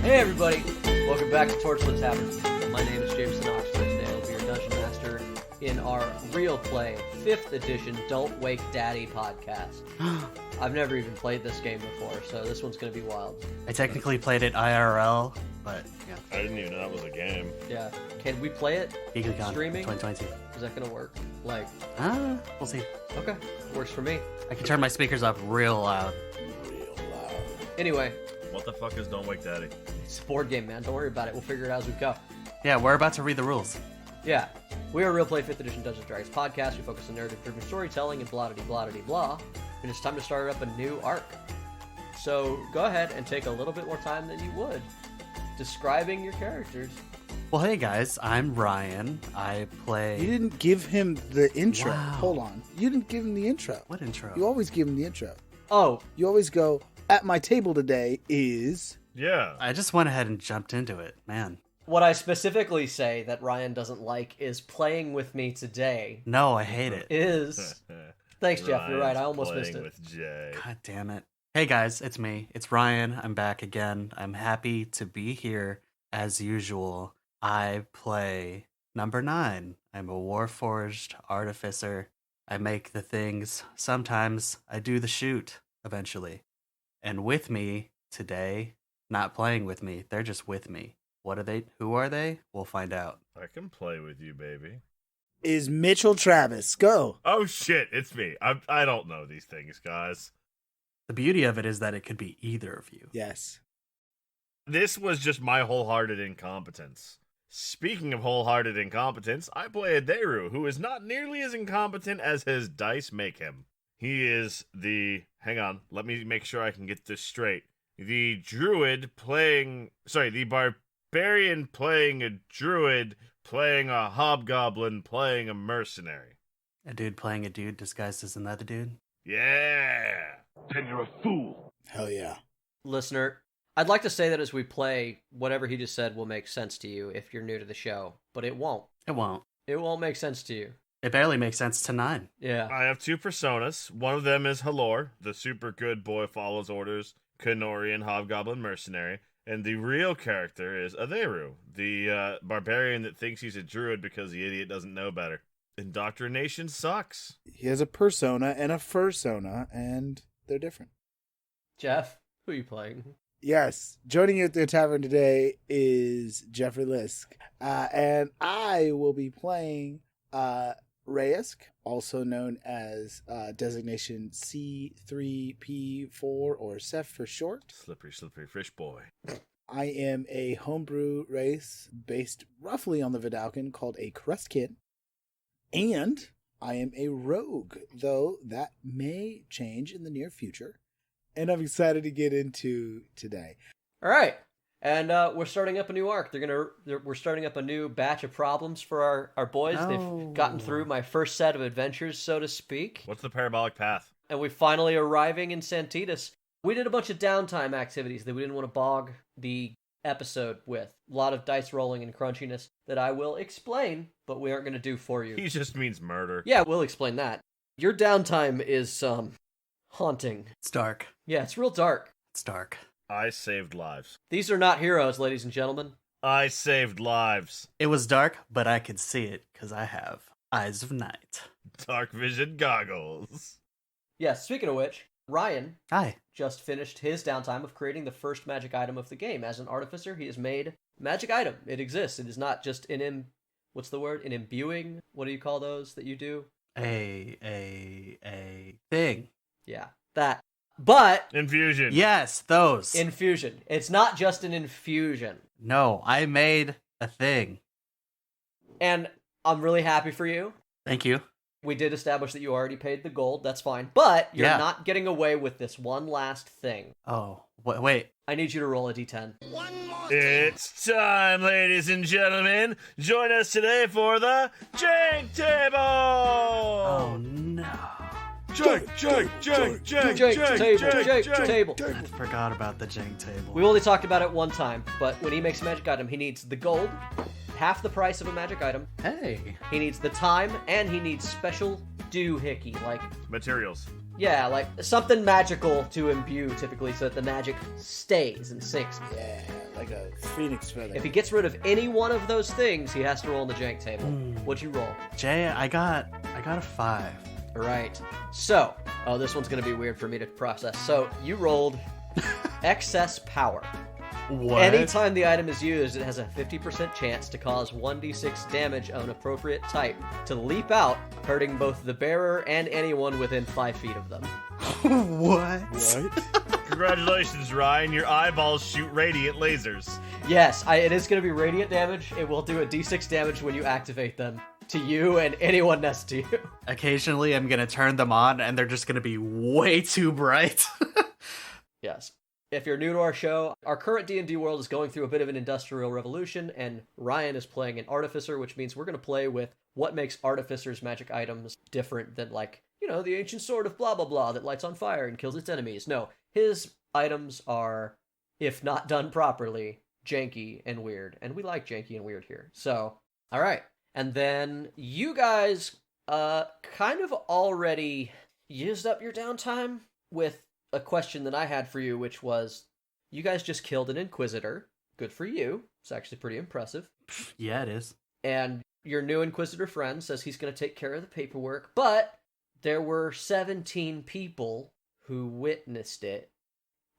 Hey everybody, welcome back to Torchlit Tavern. My name is Jameson Oxford. Today I'll be your Dungeon Master in our real play 5th edition Don't Wake Daddy podcast. I've never even played this game before, so this one's going to be wild. I technically played it IRL, but yeah. I didn't even know that was a game. Yeah. Can we play it Eagleston streaming? 2022. Is that going to work? Like, We'll see. okay, works for me. I can turn my speakers up real loud. Anyway, What the fuck is Don't Wake Daddy? it's a board game, man. Don't worry about it. We'll figure it out as we go. Yeah, we're about to read the rules. Yeah. We are a real play 5th edition Dungeons & Dragons podcast. We focus on narrative-driven storytelling and blah-de-blah-de-blah. And it's time to start up a new arc. So go ahead and take a little bit more time than you would describing your characters. Well, hey guys, I'm Ryan. I play... You didn't give him the intro. Wow. Hold on. You didn't give him the intro. What intro? You always give him the intro. Oh, You always go, at my table today is... Yeah. I just went ahead and jumped into it, man. what I specifically say that Ryan doesn't like is playing with me today No, I hate it. is... Thanks, Jeff. You're right. I almost Ryan's missed it. with Jay. God damn it. Hey guys, it's me. It's Ryan. I'm back again. I'm happy to be here as usual. I play number 9. I'm a Warforged artificer. I make the things. Sometimes I do the shoot, eventually. And with me today, not playing with me, they're just with me. What are they? Who are they? We'll find out. I can play with you, baby. Is Mitchell Travis. Go. Oh shit, it's me. I don't know these things, guys. The beauty of it is that it could be either of you. Yes. This was just my wholehearted incompetence. Speaking of wholehearted incompetence, I play a Deru who is not nearly as incompetent as his dice make him. He is the... Hang on, let me make sure I can get this straight. The barbarian playing a druid, playing a hobgoblin, playing a mercenary. A dude playing a dude disguised as another dude. Yeah! Then you're a fool. Hell yeah. Listener, I'd like to say that as we play, whatever he just said will make sense to you if you're new to the show, but it won't. It won't. It won't make sense to you. It barely makes sense to 9. Yeah. I have 2 personas. One of them is Halor, the super good boy follows orders, Kenorian hobgoblin mercenary, and the real character is Aderu, the barbarian that thinks he's a druid because the idiot doesn't know better. Indoctrination sucks. He has a persona and a fursona, and they're different. Jeff, who are you playing? Yes. Joining you at the tavern today is Jeffrey Lisk. And I will be playing Raisk, also known as designation C3P4 or Ceph for short. Slippery, slippery fish boy. I am a homebrew race based roughly on the Vidalcan called a Crustkin. And I am a rogue, though that may change in the near future. And I'm excited to get into today. All right. And we're starting up a new arc. We're starting up a new batch of problems for our boys. No. They've gotten through my first set of adventures, so to speak. What's the parabolic path? And we're finally arriving in Santitas. We did a bunch of downtime activities that we didn't want to bog the episode with. A lot of dice rolling and crunchiness that I will explain, but we aren't going to do for you. He just means murder. Yeah, we'll explain that. Your downtime is haunting. It's dark. Yeah, it's real dark. It's dark. I saved lives. These are not heroes, ladies and gentlemen. I saved lives. It was dark, but I could see it because I have eyes of night. Dark vision goggles. Yeah, speaking of which, Ryan Hi. just finished his downtime of creating the first magic item of the game. As an artificer, he has made a magic item. It exists. It is not just an what's the word? An imbuing? What do you call those that you do? A thing. Yeah, that. But Infusion. Yes, those. infusion. It's not just an infusion. No, I made a thing. And I'm really happy for you. Thank you. We did establish that you already paid the gold. That's fine. But you're Yeah. not getting away with this one last thing. Oh, wait. I need you to roll a d10. It's time, ladies and gentlemen. Join us today for the Jank Table. Oh no. Jake Table. I forgot about the jank table. We only talked about it one time, but when he makes a magic item, he needs the gold, half the price of a magic item, Hey. he needs the time, and he needs special doohickey, like, Materials. yeah, like something magical to imbue, typically, so that the magic stays and sinks. Yeah, like a phoenix feather. If he gets rid of any one of those things, he has to roll on the jank table. What'd you roll? Jay, I got a 5. All right. So, this one's going to be weird for me to process. So, you rolled excess power. What? Anytime the item is used, it has a 50% chance to cause 1d6 damage of an appropriate type to leap out, hurting both the bearer and anyone within 5 feet of them. What? What? Congratulations, Ryan. Your eyeballs shoot radiant lasers. Yes, it is going to be radiant damage. It will do a d6 damage when you activate them to you and anyone next to you. Occasionally, I'm gonna turn them on, and they're just gonna be way too bright. Yes. If you're new to our show, our current D&D world is going through a bit of an industrial revolution, and Ryan is playing an artificer, which means we're going to play with what makes artificers' magic items different than, like, you know, the ancient sword of blah blah blah that lights on fire and kills its enemies. No, his items are, if not done properly, janky and weird, and we like janky and weird here. So, all right. And then you guys kind of already used up your downtime with a question that I had for you, which was, you guys just killed an Inquisitor. Good for you. It's actually pretty impressive. Yeah, it is. And your new Inquisitor friend says he's going to take care of the paperwork, but there were 17 people who witnessed it,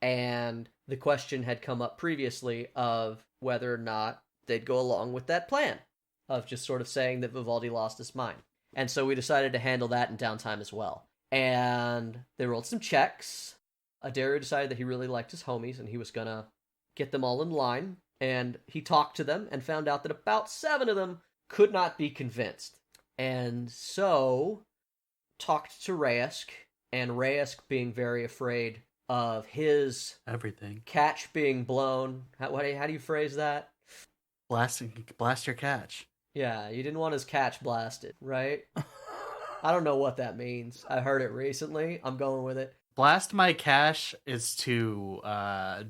and the question had come up previously of whether or not they'd go along with that plan of just sort of saying that Vivaldi lost his mind. And so we decided to handle that in downtime as well. And they rolled some checks. Adario decided that he really liked his homies and he was gonna get them all in line. And he talked to them and found out that about 7 of them could not be convinced. And so talked to Rayesk, and Rayesk, being very afraid of his Everything. catch being blown. How do you phrase that? Blast your catch. Yeah, you didn't want his catch blasted, right? I don't know what that means. I heard it recently. I'm going with it. Blast my cache is to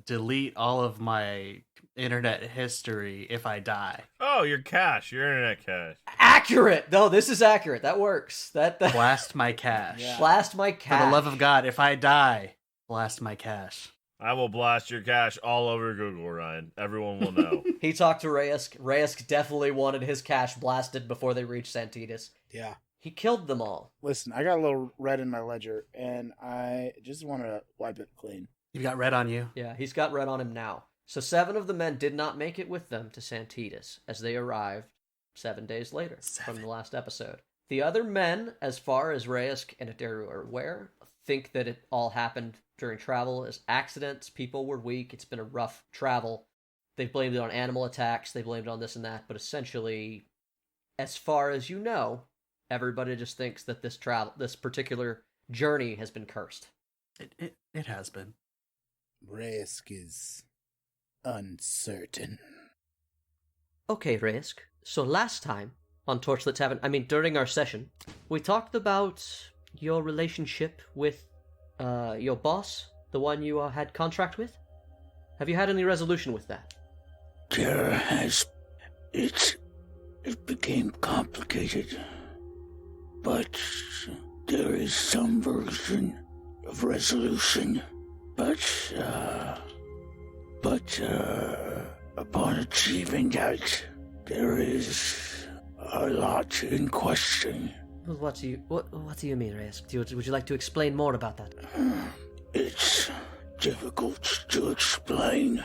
delete all of my internet history if I die. Oh, your cache, your internet cache. Accurate! No, this is accurate. That works. That Blast my cache. Yeah. Blast my cache. For the love of God, if I die, blast my cache. I will blast your cache all over Google, Ryan. Everyone will know. He talked to Rayesk. Rayesk definitely wanted his cache blasted before they reached Santitas. Yeah. He killed them all. Listen, I got a little red in my ledger, and I just want to wipe it clean. You got red on you. Yeah, he's got red on him now. So 7 of the men did not make it with them to Santitas, as they arrived 7 days later from the last episode. The other men, as far as Rayesk and Adaru are aware, think that it all happened during travel as accidents. People were weak. It's been a rough travel. They blamed it on animal attacks. They blamed it on this and that. But essentially, as far as you know, everybody just thinks that this particular journey has been cursed. It has been. Rayesk is uncertain. Okay, Rayesk. So last time on Torchlit Tavern, during our session, we talked about your relationship with your boss, the one you had contract with. Have you had any resolution with that? There has. It became complicated. But there is some version of resolution. But upon achieving that, there is a lot in question. Well, what do you mean, Rayesk? Would you like to explain more about that? It's difficult to explain.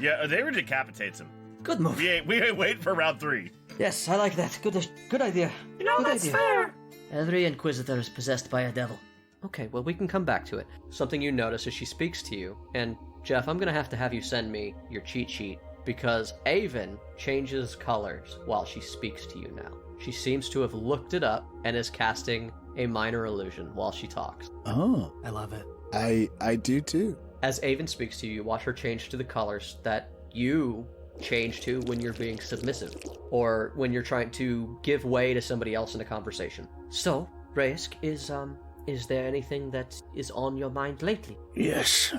Yeah, they were decapitates him. Good move. We ain't waiting for round 3. Yes, I like that. Good idea. You know, Good that's idea. fair. Every Inquisitor is possessed by a devil. Okay, well, we can come back to it. Something you notice as she speaks to you, and Jeff, I'm going to have you send me your cheat sheet, because Avon changes colors while she speaks to you now. She seems to have looked it up and is casting a minor illusion while she talks. Oh, I love it. I do too. As Avon speaks to you, you watch her change to the colors that you change to when you're being submissive, or when you're trying to give way to somebody else in a conversation. So, Rayesk, is there anything that is on your mind lately? Yes,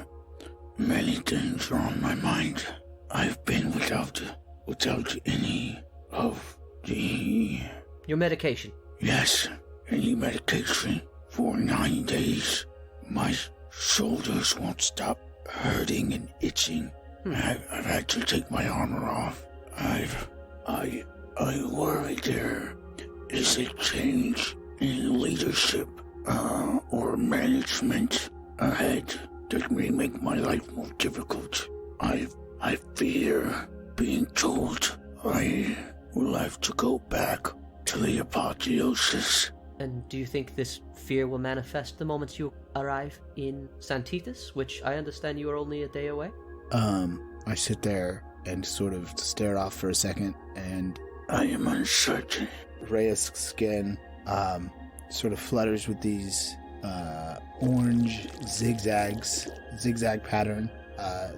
many things are on my mind. I've been without any of the... Your medication. Yes, any medication for 9 days. My shoulders won't stop hurting and itching. I've had to take my armor off. I worry there is a change in leadership or management ahead that may make my life more difficult. I fear being told I will have to go back to the apotheosis. And do you think this fear will manifest the moment you arrive in Santitas, which I understand you are only a day away? I sit there and sort of stare off for a second, and I am uncertain. Reyes' skin sort of flutters with these orange zigzag pattern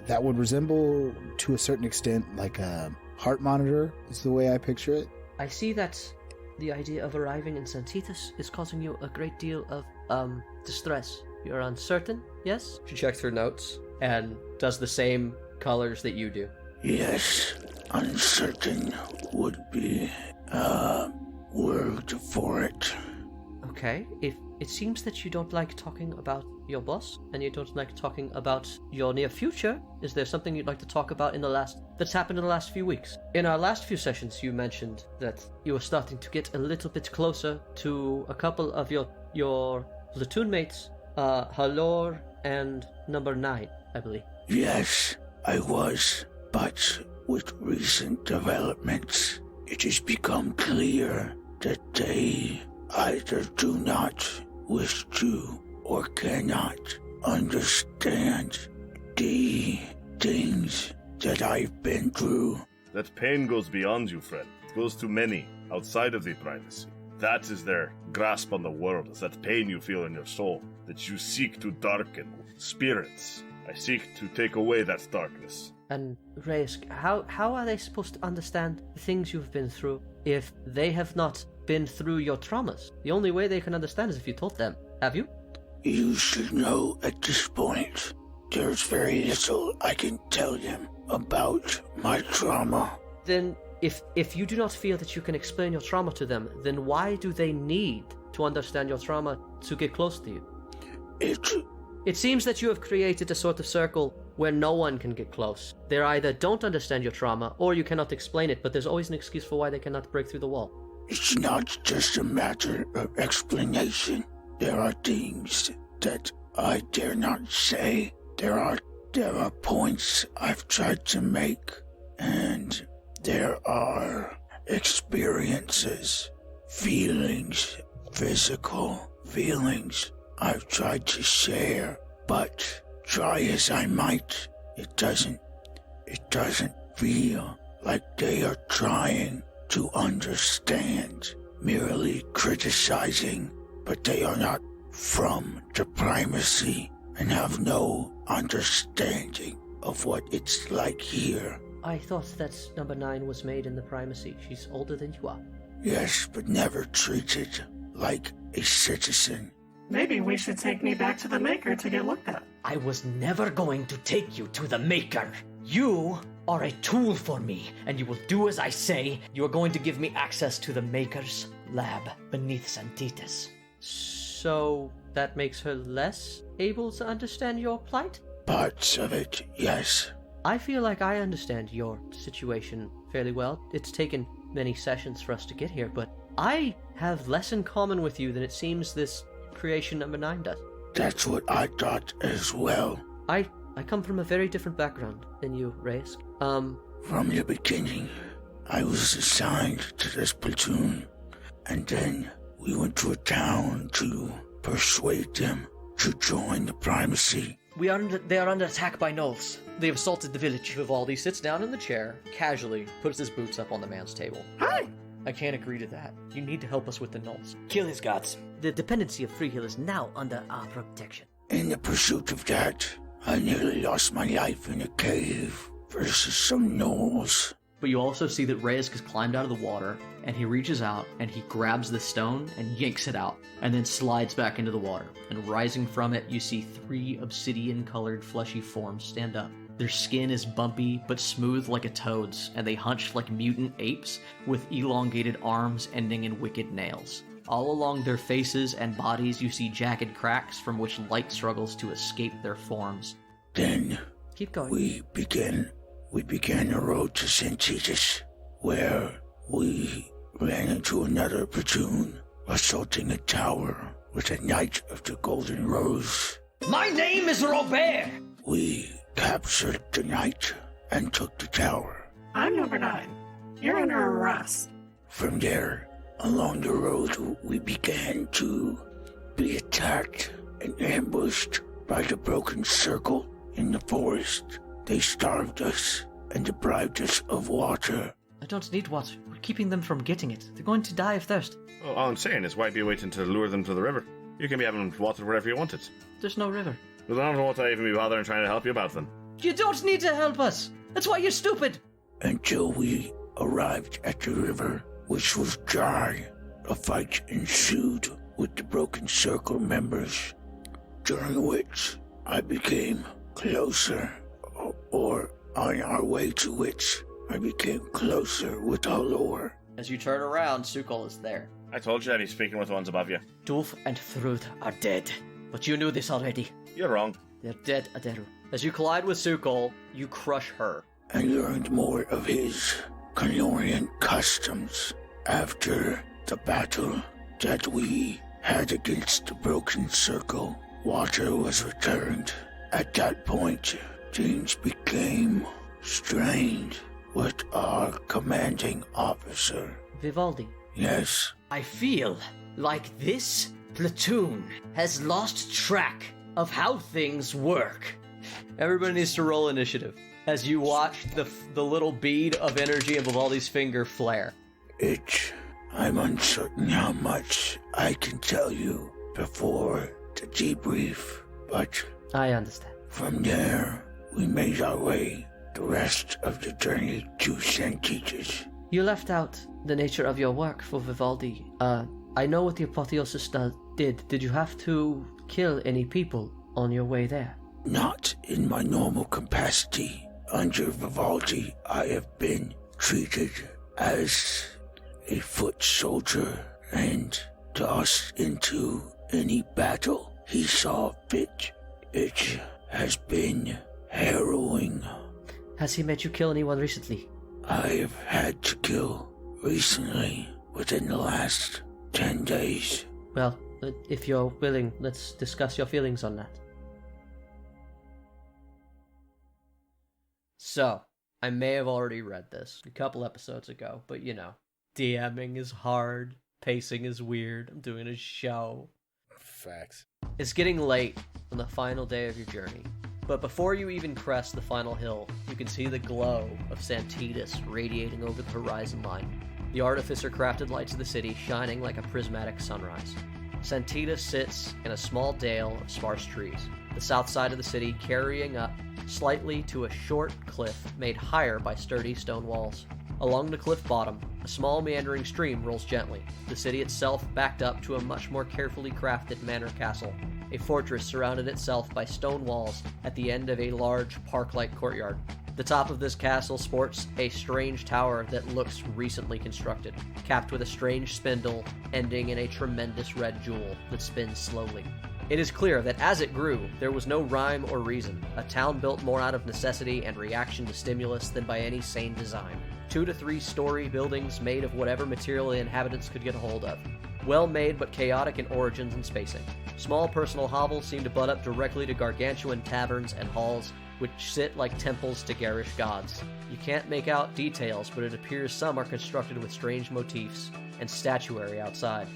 that would resemble, to a certain extent, like a heart monitor, is the way I picture it. I see that the idea of arriving in Santitas is causing you a great deal of distress. You're uncertain, yes? She checks her notes and does the same colors that you do. Yes, uncertain would be word for it. Okay, if it seems that you don't like talking about your boss, and you don't like talking about your near future, is there something you'd like to talk about that's happened in the last few weeks? In our last few sessions, you mentioned that you were starting to get a little bit closer to a couple of your platoon mates, Halor and Number 9, I believe. Yes, I was, but with recent developments, it has become clear that they either do not wish to or cannot understand the things that I've been through. That pain goes beyond you, friend. It goes to many outside of the primacy. That is their grasp on the world. It's that pain you feel in your soul that you seek to darken. Spirits. I seek to take away that darkness. And Reyes, how are they supposed to understand the things you've been through if they have not been through your traumas? The only way they can understand is if you told them. Have you? You should know at this point, there's very little I can tell them about my trauma. Then, if you do not feel that you can explain your trauma to them, then why do they need to understand your trauma to get close to you? It seems that you have created a sort of circle where no one can get close. They either don't understand your trauma, or you cannot explain it, but there's always an excuse for why they cannot break through the wall. It's not just a matter of explanation. There are things that I dare not say. There are points I've tried to make, and there are experiences, feelings, physical feelings I've tried to share, but try as I might, it doesn't feel like they are trying to understand, merely criticizing, but they are not from the primacy and have no understanding of what it's like here. I thought that Number 9 was made in the primacy. She's older than you are. Yes, but never treated like a citizen. Maybe we should take me back to the Maker to get looked at. I was never going to take you to the Maker. You are a tool for me, and you will do as I say. You are going to give me access to the Maker's lab beneath Santitas. So that makes her less able to understand your plight? Parts of it, yes. I feel like I understand your situation fairly well. It's taken many sessions for us to get here, but I have less in common with you than it seems this creation Number 9 does. That's what I thought as well. I come from a very different background than you, Reyes. From the beginning, I was assigned to this platoon, and then we went to a town to persuade them to join the primacy. They are under attack by gnolls. They have assaulted the village. Vivaldi sits down in the chair, casually puts his boots up on the man's table. Hi! I can't agree to that. You need to help us with the gnolls. Kill his gods. The dependency of Freehill is now under our protection. In the pursuit of that, I nearly lost my life in a cave versus some gnolls. But you also see that Reyes has climbed out of the water, and he reaches out, and he grabs the stone and yanks it out, and then slides back into the water. And rising from it, you see 3 obsidian-colored fleshy forms stand up. Their skin is bumpy but smooth like a toad's, and they hunch like mutant apes with elongated arms ending in wicked nails. All along their faces and bodies you see jagged cracks from which light struggles to escape their forms. Then Keep going. We began the road to Santitas, where we ran into another platoon, assaulting a tower with a Knight of the Golden Rose. My name is Robert! We captured the Knight and took the tower. I'm number 9. You're under arrest. From there, along the road, we began to be attacked and ambushed by the Broken Circle in the forest. They starved us and deprived us of water. I don't need water. We're keeping them from getting it. They're going to die of thirst. Well, all I'm saying is, why be waiting to lure them to the river? You can be having water wherever you want it. There's no river. Well, then I don't know what I even be bothering trying to help you about then. You don't need to help us. That's why you're stupid. Until we arrived at the river, which was dry. A fight ensued with the Broken Circle members, during which I became closer, or on our way to which I became closer with Halor. As you turn around, Sukol is there. I told you I'd be speaking with the ones above you. Dulf and Thrud are dead. But you knew this already. You're wrong. They're dead, Aderu. As you collide with Sukol, you crush her. I learned more of his Kalorian customs after the battle that we had against the Broken Circle. Water was returned. At that point, things became strained with our commanding officer. Vivaldi. Yes, I feel like this platoon has lost track of how things work. Everybody needs to roll initiative as you watch the little bead of energy in Vivaldi's finger flare. I'm uncertain how much I can tell you before the debrief, but I understand. from there, we made our way the rest of the journey to Santitas. You left out the nature of your work for Vivaldi. I know what the apotheosis did. Did you have to kill any people on your way there? Not in my normal capacity. Under Vivaldi, I have been treated as a foot soldier and tossed into any battle he saw fit. It has been harrowing. Has he made you kill anyone recently? I've had to kill recently, within the last 10 days. Well, if you're willing, let's discuss your feelings on that. So, I may have already read this a couple episodes ago, but you know, DMing is hard, pacing is weird, I'm doing a show. Facts. It's getting late on the final day of your journey, but before you even crest the final hill, you can see the glow of Santitas radiating over the horizon line. The artificer-crafted lights of the city shining like a prismatic sunrise. Santitas sits in a small dale of sparse trees, the south side of the city carrying up slightly to a short cliff made higher by sturdy stone walls. Along the cliff bottom, a small meandering stream rolls gently, the city itself backed up to a much more carefully crafted manor castle. A fortress surrounded itself by stone walls at the end of a large park-like courtyard. The top of this castle sports a strange tower that looks recently constructed, capped with a strange spindle ending in a tremendous red jewel that spins slowly. It is clear that as it grew, there was no rhyme or reason, a town built more out of necessity and reaction to stimulus than by any sane design. 2 to 3 story buildings made of whatever material the inhabitants could get a hold of. Well made but chaotic in origins and spacing. Small personal hovels seem to butt up directly to gargantuan taverns and halls, which sit like temples to garish gods. You can't make out details, but it appears some are constructed with strange motifs and statuary outside.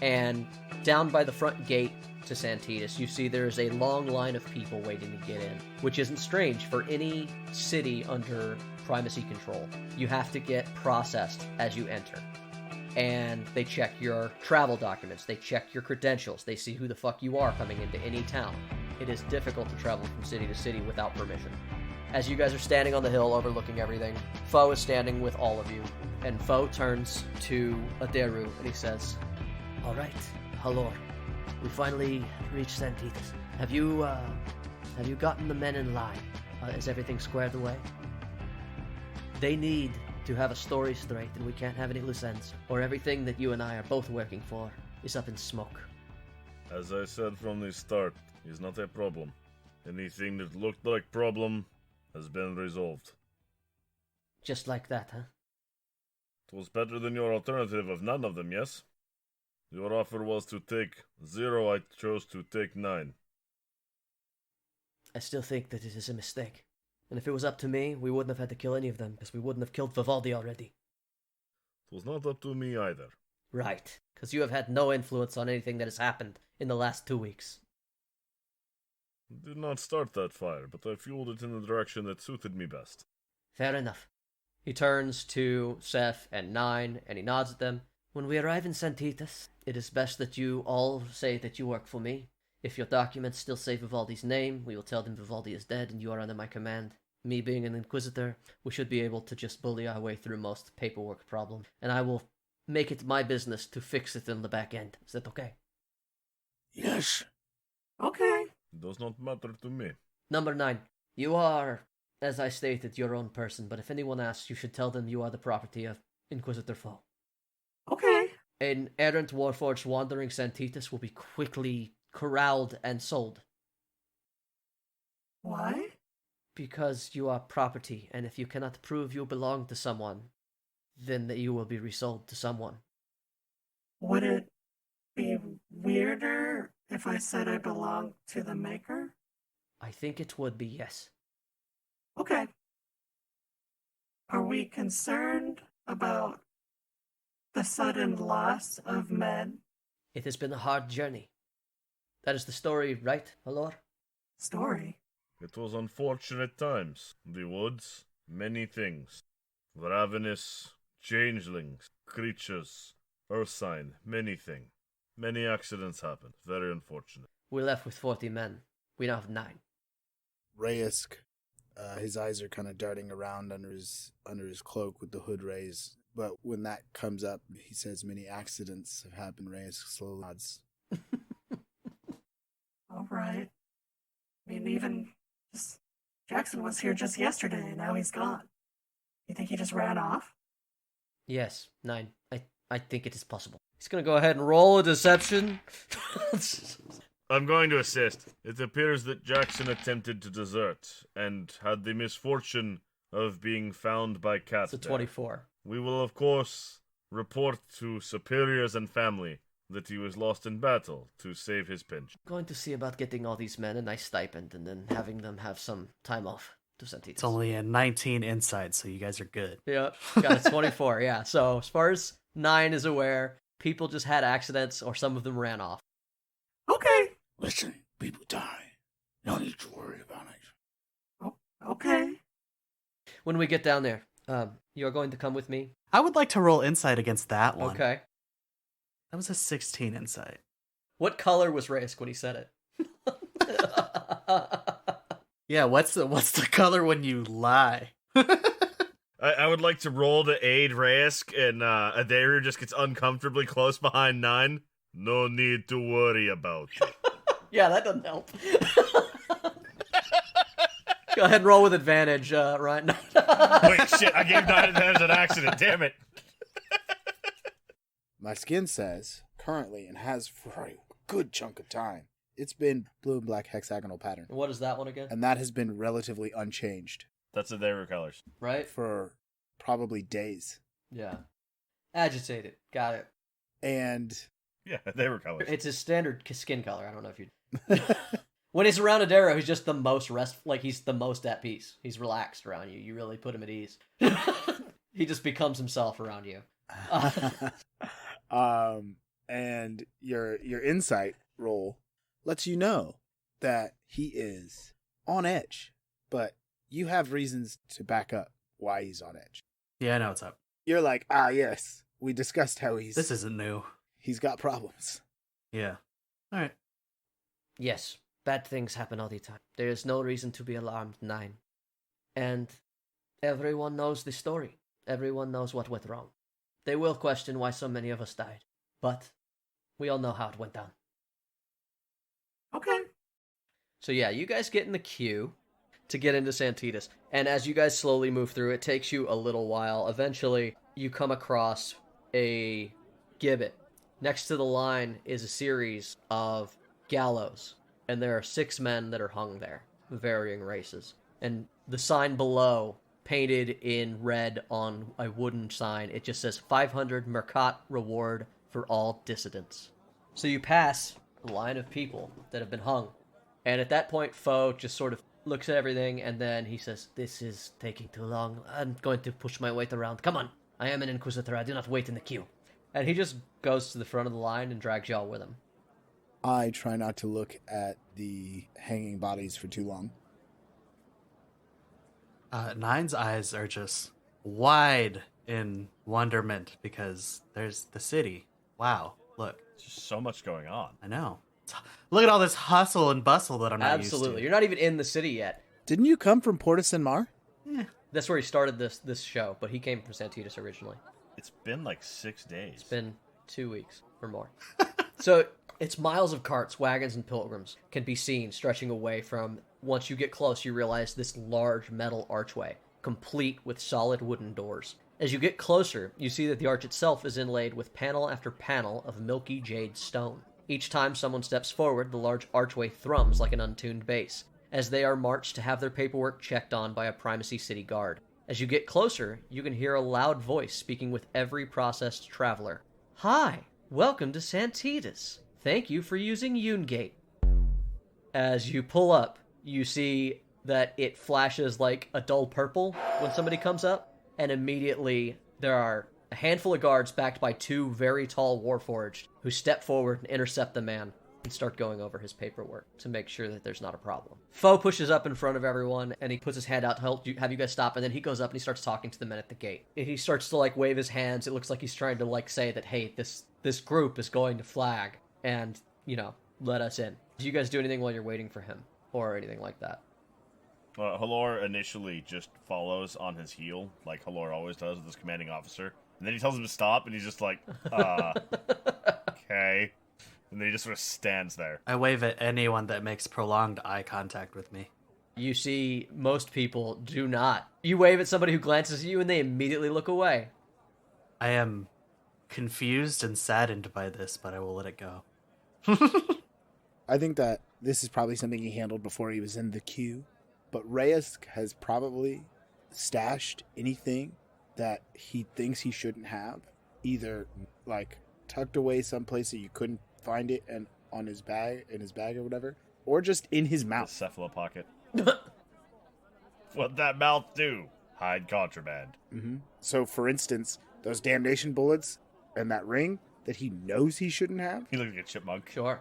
And down by the front gate to Santitas, you see there's a long line of people waiting to get in, which isn't strange for any city under Primacy control. You have to get processed as you enter. And they check your travel documents, they check your credentials, they see who the fuck you are coming into any town. It is difficult to travel from city to city without permission. As you guys are standing on the hill overlooking everything, Foe is standing with all of you, and Foe turns to Aderu and he says, All right, Halor. We finally reached Santitas. Have you gotten the men in line? Is everything squared away? They need to have a story straight, and we can't have any loose ends, or everything that you and I are both working for is up in smoke. As I said from the start, it's not a problem. Anything that looked like problem has been resolved. Just like that, huh? It was better than your alternative of none of them, yes? Your offer was to take 0, I chose to take 9. I still think that it is a mistake. And if it was up to me, we wouldn't have had to kill any of them, because we wouldn't have killed Vivaldi already. It was not up to me either. Right, because you have had no influence on anything that has happened in the last 2 weeks. I did not start that fire, but I fueled it in the direction that suited me best. Fair enough. He turns to Seth and Nine, and he nods at them. When we arrive in Santitas, it is best that you all say that you work for me. If your documents still say Vivaldi's name, we will tell them Vivaldi is dead and you are under my command. Me being an inquisitor, we should be able to just bully our way through most paperwork problems, and I will make it my business to fix it in the back end. Is that okay? Yes. Okay. It does not matter to me. Number 9. You are, as I stated, your own person, but if anyone asks, you should tell them you are the property of Inquisitor Foe. Okay. An errant warforged wandering Santitas will be quickly corralled and sold. Why? Because you are property, and if you cannot prove you belong to someone, then that you will be resold to someone. Would it be weirder if I said I belong to the maker? I think it would be, yes. Okay. Are we concerned about the sudden loss of men? It has been a hard journey. That is the story, right, Alor? Story? It was unfortunate times. The woods, many things. Ravenous, changelings, creatures, earth sign, many things. Many accidents happened. Very unfortunate. We left with 40 men. We now have 9. Rayusk, his eyes are kind of darting around under his cloak with the hood raised. But when that comes up, he says many accidents have happened. Rayusk slowly nods. All right. I mean, even Jackson was here just yesterday, and now he's gone. You think he just ran off? Yes, 9. I think it is possible. He's gonna go ahead and roll a deception. I'm going to assist. It appears that Jackson attempted to desert and had the misfortune of being found by Cat. It's a 24. We will, of course, report to superiors and family that he was lost in battle to save his pinch. Going to see about getting all these men a nice stipend and then having them have some time off to Santitas. It's only a 19 inside, so you guys are good. Yeah, got a 24, yeah. So as far as 9 is aware, people just had accidents or some of them ran off. Okay. Listen, people die. No need to worry about it. Oh, okay. When we get down there, you're going to come with me? I would like to roll insight against that one. Okay. That was a 16 insight. What color was Rayusk when he said it? Yeah, what's the color when you lie? I would like to roll to aid Rayusk, and Adaru just gets uncomfortably close behind 9. No need to worry about it. Yeah, that doesn't help. Go ahead and roll with advantage, Ryan. Wait, shit, I gave 9 advantage an accident, damn it. My skin says, currently, and has for a good chunk of time, it's been blue and black hexagonal pattern. What is that one again? And that has been relatively unchanged That's Adaru colors. Right? for probably days. Yeah. Agitated. Got it. And Yeah, Adaru colors. It's his standard skin color. I don't know if you... When he's around Adara, he's just the most he's the most at peace. He's relaxed around you. You really put him at ease. He just becomes himself around you. and your insight roll lets you know that he is on edge, but you have reasons to back up why he's on edge. Yeah, I know what's up. You're like, yes, we discussed how This isn't new. he's got problems. Yeah. All right. Yes, bad things happen all the time. There is no reason to be alarmed, 9. And everyone knows the story. Everyone knows what went wrong. They will question why so many of us died. But we all know how it went down. Okay. So yeah, you guys get in the queue to get into Santitas. And as you guys slowly move through, it takes you a little while. Eventually, you come across a gibbet. Next to the line is a series of gallows. And there are 6 men that are hung there. varying races. And the sign below, painted in red on a wooden sign, it just says 500 Mercat reward for all dissidents. So you pass a line of people that have been hung. And at that point, Foe just sort of looks at everything, and then he says, "This is taking too long. I'm going to push my weight around. Come on. I am an Inquisitor. I do not wait in the queue." And he just goes to the front of the line and drags y'all with him. I try not to look at the hanging bodies for too long. Nine's eyes are just wide in wonderment because there's the city. Wow, look. There's just so much going on. I know. Look at all this hustle and bustle that I'm not used to. Absolutely. You're not even in the city yet. Didn't you come from Porta San Mar? That's where he started this show, but he came from Santitas originally. It's been like 6 days. It's been 2 weeks or more. So it's miles of carts, wagons, and pilgrims can be seen stretching away from. Once you get close, you realize this large metal archway, complete with solid wooden doors. As you get closer, you see that the arch itself is inlaid with panel after panel of milky jade stone. Each time someone steps forward, the large archway thrums like an untuned bass, as they are marched to have their paperwork checked on by a Primacy city guard. As you get closer, you can hear a loud voice speaking with every processed traveler. "Hi, welcome to Santitas. Thank you for using Yoongate." As you pull up, you see that it flashes like a dull purple when somebody comes up, and immediately there are a handful of guards backed by 2 very tall warforged who step forward and intercept the man and start going over his paperwork to make sure that there's not a problem. Foe pushes up in front of everyone, and he puts his hand out to help have you guys stop, and then he goes up and he starts talking to the men at the gate. And he starts to, like, wave his hands. It looks like he's trying to, like, say that, hey, this group is going to flag, and, you know, let us in. Do you guys do anything while you're waiting for him, or anything like that? Halor initially just follows on his heel, like Halor always does with his commanding officer. And then he tells him to stop, and he's just like, okay. And then he just sort of stands there. I wave at anyone that makes prolonged eye contact with me. You see, most people do not. You wave at somebody who glances at you, and they immediately look away. I am confused and saddened by this, but I will let it go. I think that this is probably something he handled before he was in the queue. But Reyes has probably stashed anything that he thinks he shouldn't have, either like tucked away someplace that you couldn't find it and in his bag or whatever, or just in his The mouth. cephala pocket. What that mouth do? Hide contraband. Mm-hmm. So, for instance, those damnation bullets and that ring that he knows he shouldn't have. He looked like a chipmunk. Sure.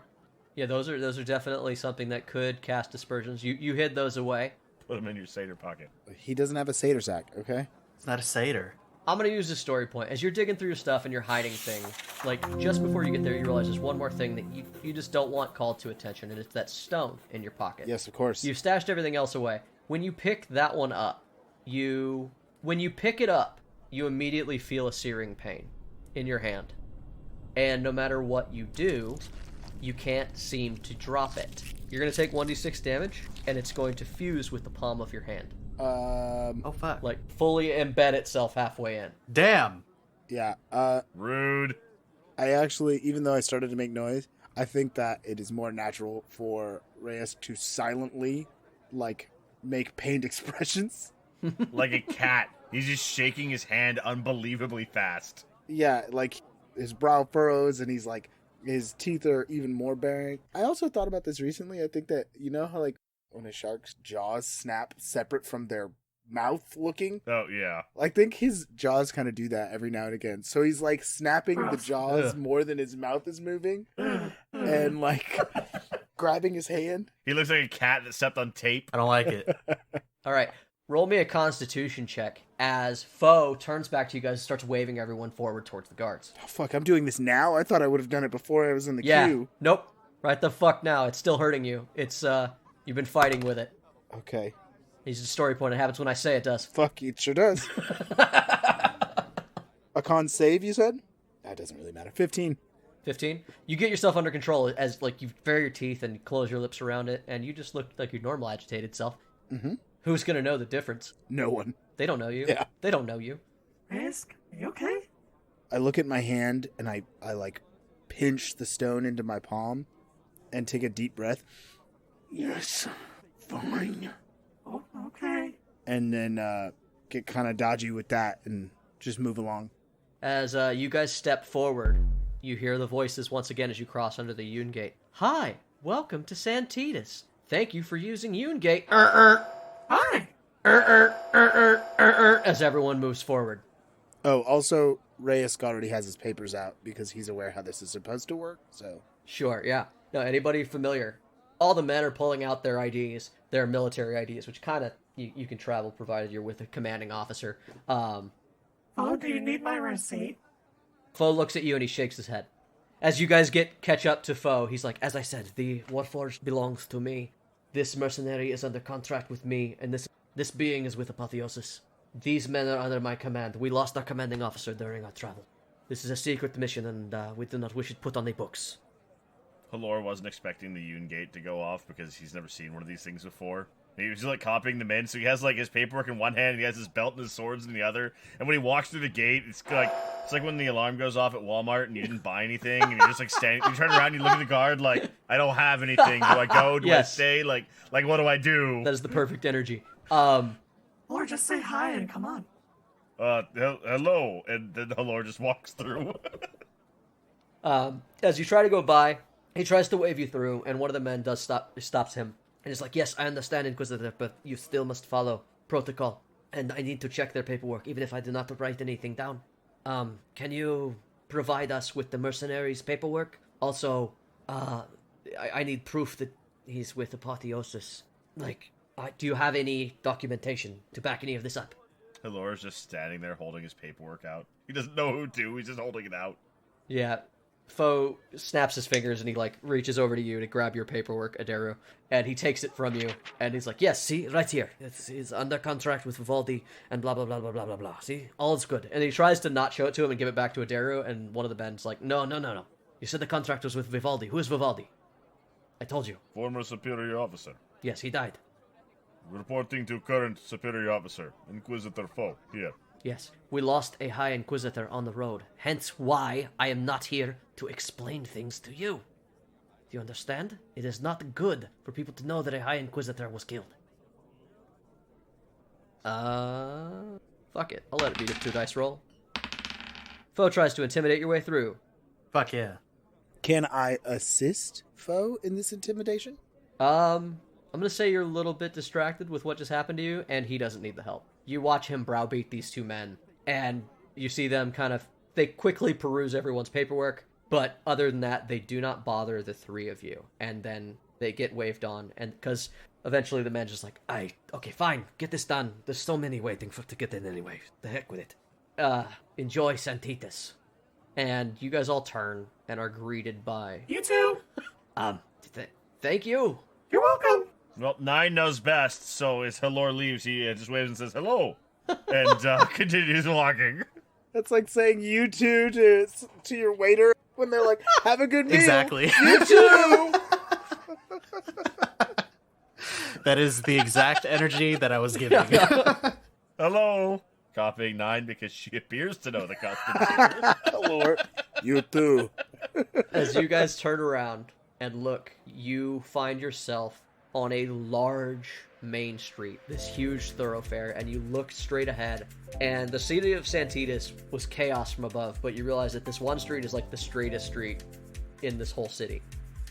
Yeah, those are definitely something that could cast aspersions. You hid those away. Put them in your satyr pocket. He doesn't have a satyr sack, okay? It's not a satyr. I'm going to use this story point. As you're digging through your stuff and you're hiding things, like, just before you get there, you realize there's one more thing that you just don't want called to attention, and it's that stone in your pocket. Yes, of course. You've stashed everything else away. When you pick that one up, when you pick it up, you immediately feel a searing pain in your hand. And no matter what you do, you can't seem to drop it. You're going to take 1d6 damage, and it's going to fuse with the palm of your hand. Oh, fuck. Like, fully embed itself halfway in. Damn! Yeah, Rude. I actually, even though I started to make noise, I think that it is more natural for Reyes to silently, like, make pained expressions. Like a cat. He's just shaking his hand unbelievably fast. Yeah, like, his brow furrows, and he's like, his teeth are even more baring. I also thought about this recently. I think that, you know how, like, when a shark's jaws snap separate from their mouth looking? Oh, yeah. I think his jaws kind of do that every now and again. So he's, like, snapping the jaws more than his mouth is moving. And, like, grabbing his hand. He looks like a cat that stepped on tape. I don't like it. All right, roll me a Constitution check as Foe turns back to you guys and starts waving everyone forward towards the guards. Oh, fuck, I'm doing this now? I thought I would have done it before I was in the Yeah, queue. nope. Right the fuck now. It's still hurting you. It's, you've been fighting with it. Okay. He's a story point. It happens when I say it does. Fuck, it sure does. A con save, you said? That doesn't really matter. 15. 15. You get yourself under control as, like, you bare your teeth and close your lips around it, and you just look like your normal agitated self. Mm-hmm. Who's gonna know the difference? No one. They don't know you. Yeah. They don't know you. Risk, are you okay? I look at my hand and I like pinch the stone into my palm and take a deep breath. Yes, fine. Oh, okay. And then get kind of dodgy with that and just move along. As you guys step forward, you hear the voices once again as you cross under the Yoon Gate. Hi, welcome to Santitas. Thank you for using Yoon Gate. Hi. As everyone moves forward. Oh, also, Reyes already has his papers out because he's aware how this is supposed to work, so... Sure, yeah. No, anybody familiar? All the men are pulling out their IDs, their military IDs, which kind of, you can travel provided you're with a commanding officer. Oh, do you need my receipt? Foe looks at you and he shakes his head. As you guys catch up to Foe, he's like, as I said, the Warforged belongs to me. This mercenary is under contract with me, and this being is with Apotheosis. These men are under my command. We lost our commanding officer during our travel. This is a secret mission, and we do not wish it put on the books. Halor wasn't expecting the Yoon Gate to go off because he's never seen one of these things before. He was just like copying them in, so he has like his paperwork in one hand, and he has his belt and his swords in the other. And when he walks through the gate, it's like when the alarm goes off at Walmart and you didn't buy anything, and you're just like standing. You turn around, and you look at the guard, like, I don't have anything. Do I go? Do Yes. I stay? Like what do I do? That is the perfect energy. Or just say hi and come on. Hello, and then Halor just walks through. As you try to go by, he tries to wave you through, and one of the men stops him. And he's like, yes, I understand, Inquisitor, but you still must follow protocol. And I need to check their paperwork, even if I do not write anything down. Can you provide us with the mercenaries' paperwork? Also, I need proof that he's with Apotheosis. Like, do you have any documentation to back any of this up? Halor's just standing there holding his paperwork out. He doesn't know who to, he's just holding it out. Yeah. Foe snaps his fingers and he like reaches over to you to grab your paperwork, Adaru, and he takes it from you and he's like, yes, see, right here. It's under contract with Vivaldi and blah, blah, blah, blah, blah, blah, blah. See, all is good. And he tries to not show it to him and give it back to Adaru, and one of the men's like, no. You said the contract was with Vivaldi. Who is Vivaldi? I told you. Former superior officer. Yes, he died. Reporting to current superior officer, Inquisitor Foe, here. Yes, we lost a High Inquisitor on the road, hence why I am not here to explain things to you. Do you understand? It is not good for people to know that a High Inquisitor was killed. Fuck it. I'll let it be a 2-dice roll. Foe tries to intimidate your way through. Fuck yeah. Can I assist Foe in this intimidation? I'm gonna say you're a little bit distracted with what just happened to you, and he doesn't need the help. You watch him browbeat these two men, and you see them they quickly peruse everyone's paperwork, but other than that, they do not bother the three of you, and then they get waved on, and because eventually the man's just like, okay, fine, get this done. There's so many waiting to get in anyway. The heck with it. Enjoy Santitas. And you guys all turn and are greeted by... You too. Thank you. You're welcome. Well, 9 knows best, so as Halor leaves, he just waves and says hello, and continues walking. That's like saying you too to your waiter when they're like, have a good meal. Exactly. You too. That is the exact energy that I was giving. Hello. Copying 9 because she appears to know the custom. Lord, you too. As you guys turn around and look, you find yourself on a large main street, this huge thoroughfare, and you look straight ahead, and the city of Santitas was chaos from above, but you realize that this one street is like the straightest street in this whole city.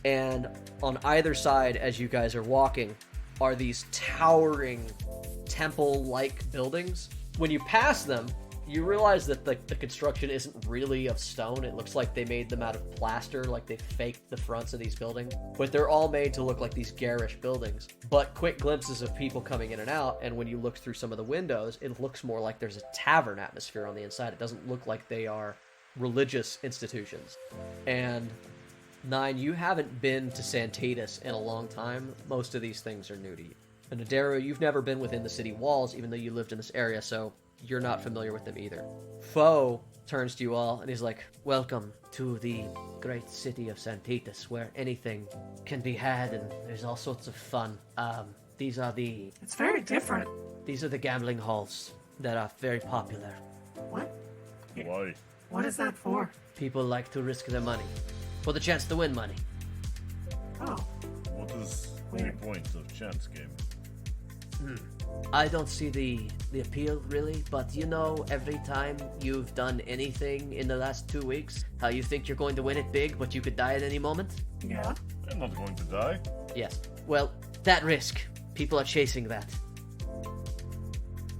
And on either side, as you guys are walking, are these towering temple-like buildings. When you pass them, you realize that the construction isn't really of stone. It looks like they made them out of plaster, like they faked the fronts of these buildings. But they're all made to look like these garish buildings. But quick glimpses of people coming in and out, and when you look through some of the windows, it looks more like there's a tavern atmosphere on the inside. It doesn't look like they are religious institutions. And 9, you haven't been to Santitas in a long time. Most of these things are new to you. And Adaru, you've never been within the city walls, even though you lived in this area, so you're not familiar with them either. Foe turns to you all, and he's like, welcome to the great city of Santitas, where anything can be had, and there's all sorts of fun. These are the It's very different. gambling halls that are very popular. What? Why? What is that for? People like to risk their money for the chance to win money. Oh, What is the point of chance game? I don't see the appeal, really, but you know, every time you've done anything in the last 2 weeks, how you think you're going to win it big, but you could die at any moment? Yeah. I'm not going to die. Yes. Well, that risk. People are chasing that.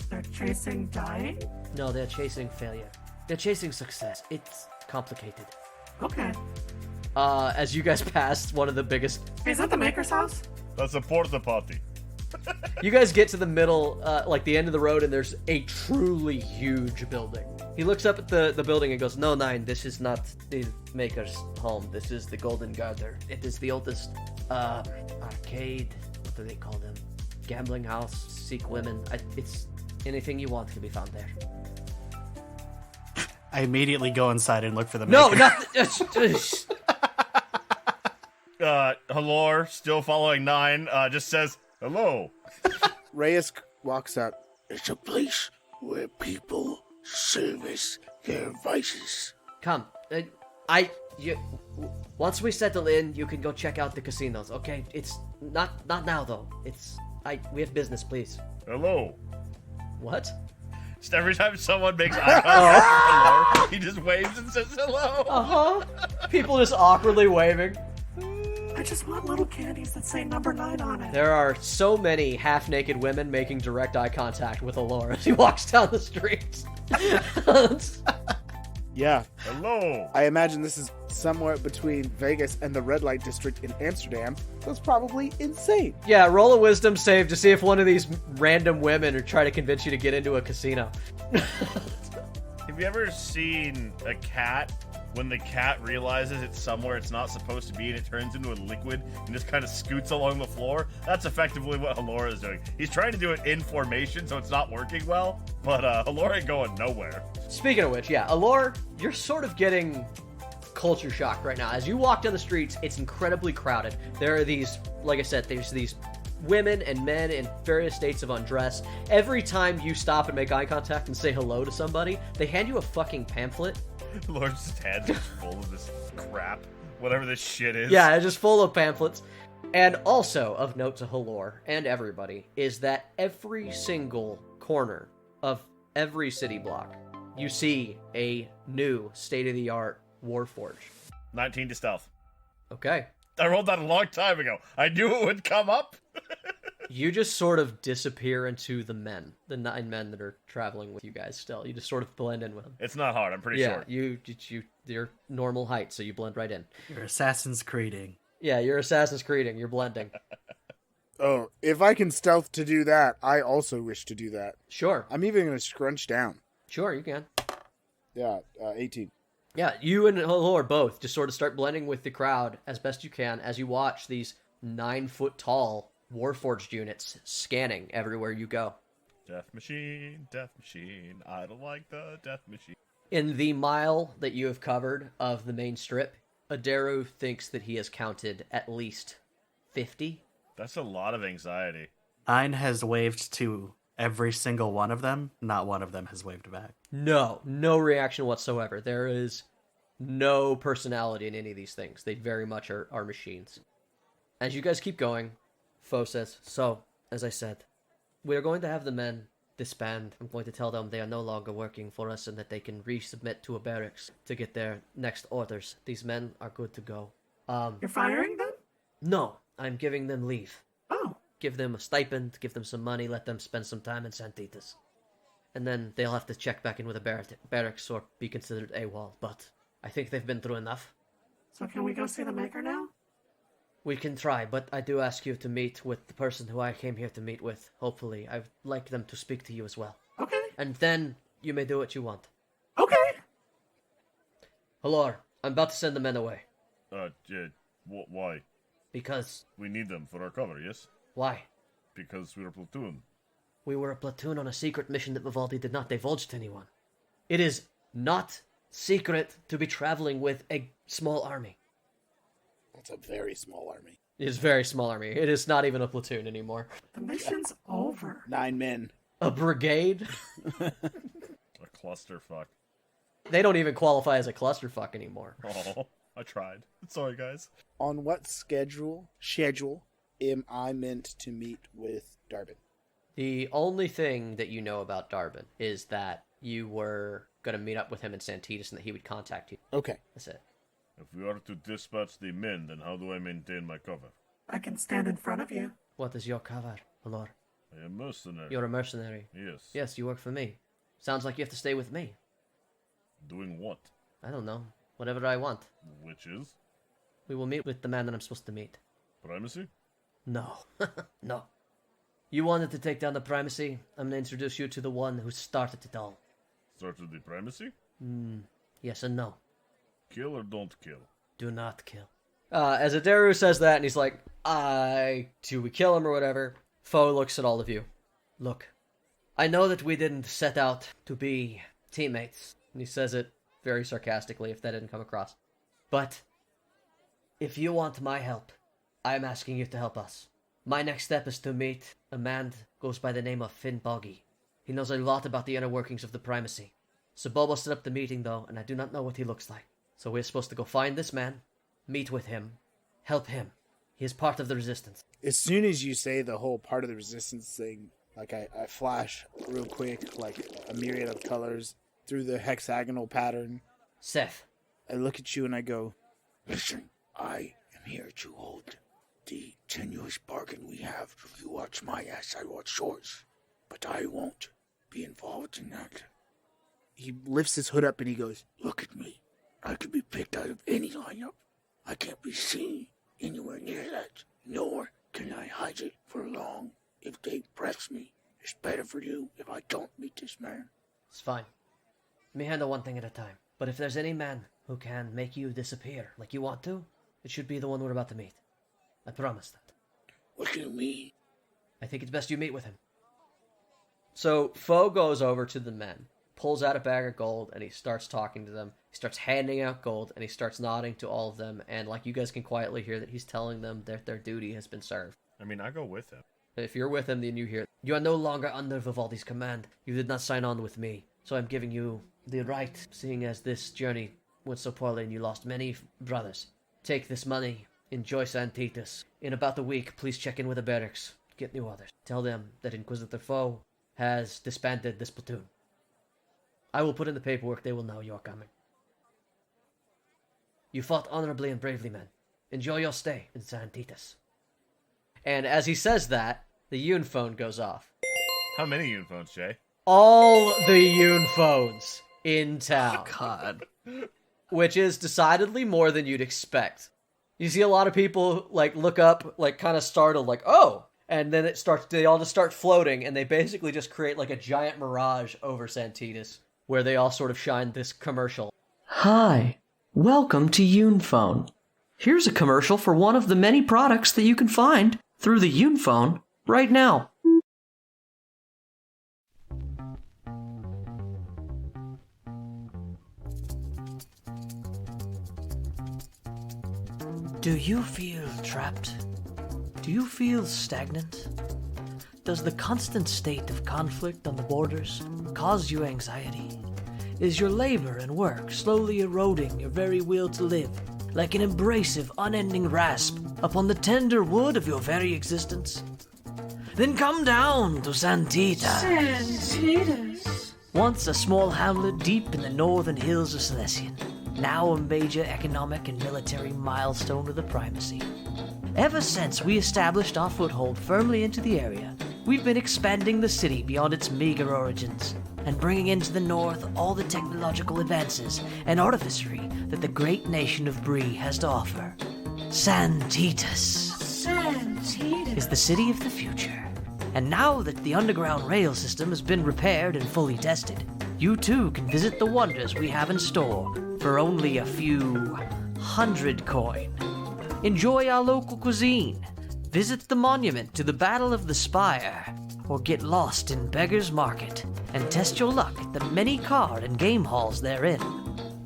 They're chasing dying? No, they're chasing failure. They're chasing success. It's complicated. Okay. As you guys pass one of the biggest... Is that the maker's house? That's a porta potty. You guys get to the middle, like the end of the road, and there's a truly huge building. He looks up at the building and goes, "No, Nine, this is not the Maker's home. This is the Golden Garter. It is the oldest, arcade, what do they call them? Gambling house, seek women. It's anything you want can be found there." I immediately go inside and look for the No, maker. not... Halor, still following 9, just says, hello. Reyes walks up. It's a place where people service their vices. Come. Once we settle in, you can go check out the casinos, okay? It's not now, though. We have business, please. Hello. What? Just every time someone makes eye contact with Halor, he just waves and says hello. Uh-huh. People just awkwardly waving. I just want little candies that say number 9 on it. There are so many half-naked women making direct eye contact with Allure as he walks down the streets. Yeah, Hello. I imagine this is somewhere between Vegas and the red light district in Amsterdam. That's probably insane. Yeah, roll a wisdom save to see if one of these random women are trying to convince you to get into a casino. Have you ever seen a cat when the cat realizes it's somewhere it's not supposed to be and it turns into a liquid and just kind of scoots along the floor? That's effectively what Halora is doing. He's trying to do it in formation, so it's not working well, but Halora ain't going nowhere. Speaking of which, yeah, Allure, you're sort of getting culture shock right now. As you walk down the streets, it's incredibly crowded. There are these, like I said, there's these women and men in various states of undress. Every time you stop and make eye contact and say hello to somebody, they hand you a fucking pamphlet. Halor's head's just full of this crap, whatever this shit is. Yeah, it's just full of pamphlets. And also, of note to Halor and everybody, is that every single corner of every city block, you see a new state-of-the-art Warforge. 19 to stealth. Okay. I rolled that a long time ago. I knew it would come up. You just sort of disappear into the 9 men that are traveling with you guys still. You just sort of blend in with them. It's not hard, I'm pretty Yeah, sure. you're normal height, so you blend right in. You're Assassin's Creeding. Yeah, you're Assassin's Creeding. You're blending. Oh, if I can stealth to do that, I also wish to do that. Sure. I'm even going to scrunch down. Sure, you can. Yeah, 18. Yeah, you and Halor both just sort of start blending with the crowd as best you can as you watch these 9-foot-tall Warforged units scanning everywhere you go. Death machine, I don't like the death machine. In the mile that you have covered of the main strip, Adaru thinks that he has counted at least 50. That's a lot of anxiety. Ein has waved to every single one of them. Not one of them has waved back. No reaction whatsoever. There is no personality in any of these things. They very much are machines. As you guys keep going, Foe says, "So, as I said, we are going to have the men disband. I'm going to tell them they are no longer working for us and that they can resubmit to a barracks to get their next orders. These men are good to go." You're firing them? No, I'm giving them leave. Oh. Give them a stipend, give them some money, let them spend some time in Santitas. And then they'll have to check back in with a barracks or be considered AWOL, but I think they've been through enough. So can we go see the maker now? We can try, but I do ask you to meet with the person who I came here to meet with. Hopefully, I'd like them to speak to you as well. Okay. And then you may do what you want. Okay. Halor, I'm about to send the men away. Yeah, why? Because... We need them for our cover, yes? Why? Because we're a platoon. We were a platoon on a secret mission that Vivaldi did not divulge to anyone. It is not secret to be traveling with a small army. That's a very small army. It is a very small army. It is not even a platoon anymore. The mission's over. 9 men. A brigade? A clusterfuck. They don't even qualify as a clusterfuck anymore. Oh, I tried. Sorry, guys. On what schedule am I meant to meet with Darvin? The only thing that you know about Darbin is that you were going to meet up with him in Santitas and that he would contact you. Okay. That's it. If we are to dispatch the men, then how do I maintain my cover? I can stand in front of you. What is your cover, Lord? I am mercenary. You're a mercenary. Yes. Yes, you work for me. Sounds like you have to stay with me. Doing what? I don't know. Whatever I want. Which is? We will meet with the man that I'm supposed to meet. Primacy? No. No. You wanted to take down the Primacy. I'm going to introduce you to the one who started it all. Started the primacy? Yes and no. Kill or don't kill? Do not kill. As Adaru says that, and he's like, do we kill him or whatever? Foe looks at all of you. Look, I know that we didn't set out to be teammates. And he says it very sarcastically, if that didn't come across. But if you want my help, I'm asking you to help us. My next step is to meet a man goes by the name of Finn Boggy. He knows a lot about the inner workings of the Primacy. Sabobo set up the meeting, though, and I do not know what he looks like. So we're supposed to go find this man, meet with him, help him. He is part of the resistance. As soon as you say the whole part of the resistance thing, like I flash real quick, like a myriad of colors through the hexagonal pattern. Seth. I look at you and I go, Listen, I am here to hold the tenuous bargain we have. If you watch my ass, I watch yours. But I won't be involved in that. he lifts his hood up and he goes, Look at me. I could be picked out of any lineup. I can't be seen anywhere near that. Nor can I hide it for long. If they press me, it's better for you if I don't meet this man. It's fine. Let me handle one thing at a time. But if there's any man who can make you disappear like you want to, it should be the one we're about to meet. I promise that. What do you mean? I think it's best you meet with him. So Foe goes over to the men, pulls out a bag of gold, and he starts talking to them. He starts handing out gold, and he starts nodding to all of them. And like you guys can quietly hear that he's telling them that their duty has been served. I mean, I go with him. If you're with him, then you hear, You are no longer under Vivaldi's command. You did not sign on with me. So I'm giving you the right, seeing as this journey went so poorly and you lost many brothers. Take this money. Enjoy Santitas. In about a week, please check in with the barracks. Get new others. Tell them that Inquisitor Foe has disbanded this platoon. I will put in the paperwork. They will know you're coming. You fought honorably and bravely, men. Enjoy your stay in Santitas. and as he says that, the Yoon phone goes off. How many Unphones, Jay? All the Yoon phones in town. God. Which is decidedly more than you'd expect. You see a lot of people, like, look up, like, kind of startled, like, oh! And then they all just start floating, and they basically just create, like, a giant mirage over Santitas, where they all sort of shine this commercial. Hi, welcome to Yoonphone. Here's a commercial for one of the many products that you can find through the Yoonphone right now. Do you feel trapped? Do you feel stagnant? Does the constant state of conflict on the borders cause you anxiety? Is your labor and work slowly eroding your very will to live, like an abrasive, unending rasp upon the tender wood of your very existence? Then come down to Santitas. Santitas. Once a small hamlet deep in the northern hills of Celestian, now a major economic and military milestone of the Primacy. Ever since we established our foothold firmly into the area, we've been expanding the city beyond its meager origins, and bringing into the north all the technological advances and artificery that the great nation of Bree has to offer. Santitas Santitas. is the city of the future. And now that the underground rail system has been repaired and fully tested, you too can visit the wonders we have in store for only a few 100 coin. Enjoy our local cuisine, visit the monument to the Battle of the Spire, or get lost in Beggar's Market and test your luck at the many card and game halls therein.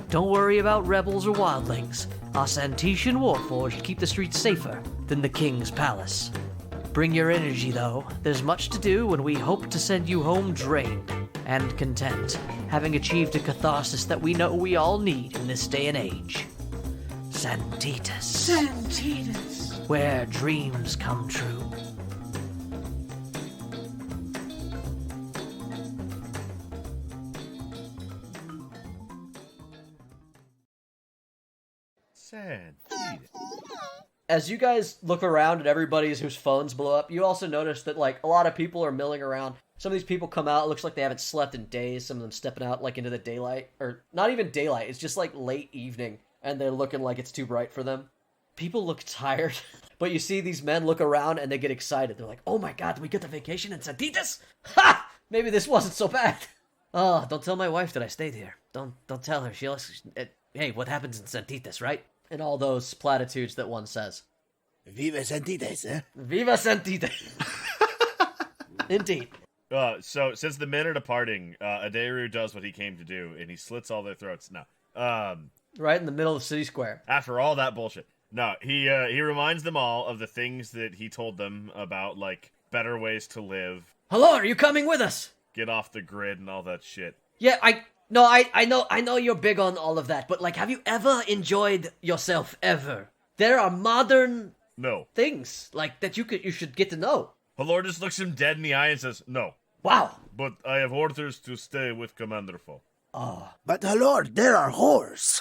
Don't worry about rebels or wildlings. Our Santetian Warforged keep the streets safer than the King's Palace. Bring your energy, though. There's much to do, and we hope to send you home drained and content, having achieved a catharsis that we know we all need in this day and age. Santitas, Santitas. where dreams come true. Santitas. As you guys look around at everybody's whose phones blow up, you also notice that, like, a lot of people are milling around. Some of these people come out, it looks like they haven't slept in days. Some of them stepping out, like, into the daylight. Or, not even daylight, it's just, like, late evening. And they're looking like it's too bright for them. People look tired. But you see these men look around and they get excited. They're like, oh my god, did we get the vacation in Santitas? Ha! Maybe this wasn't so bad. Oh, don't tell my wife that I stayed here. Don't tell her. Hey, what happens in Santitas, right? And all those platitudes that one says. Viva Santitas, eh? Viva Santitas. Indeed. So, since the men are departing, Aderu does what he came to do, and he slits all their throats. No. Right in the middle of the city square. After all that bullshit. No, he reminds them all of the things that he told them about, like, better ways to live, Hello, are you coming with us? get off the grid, and all that shit. Yeah, I know you're big on all of that, but, like, have you ever enjoyed yourself, ever? There are modern No. things, like, that you should get to know. Halor just looks him dead in the eye and says, no. Wow. But I have orders to stay with Commander Fo. But, Lord, there are whores.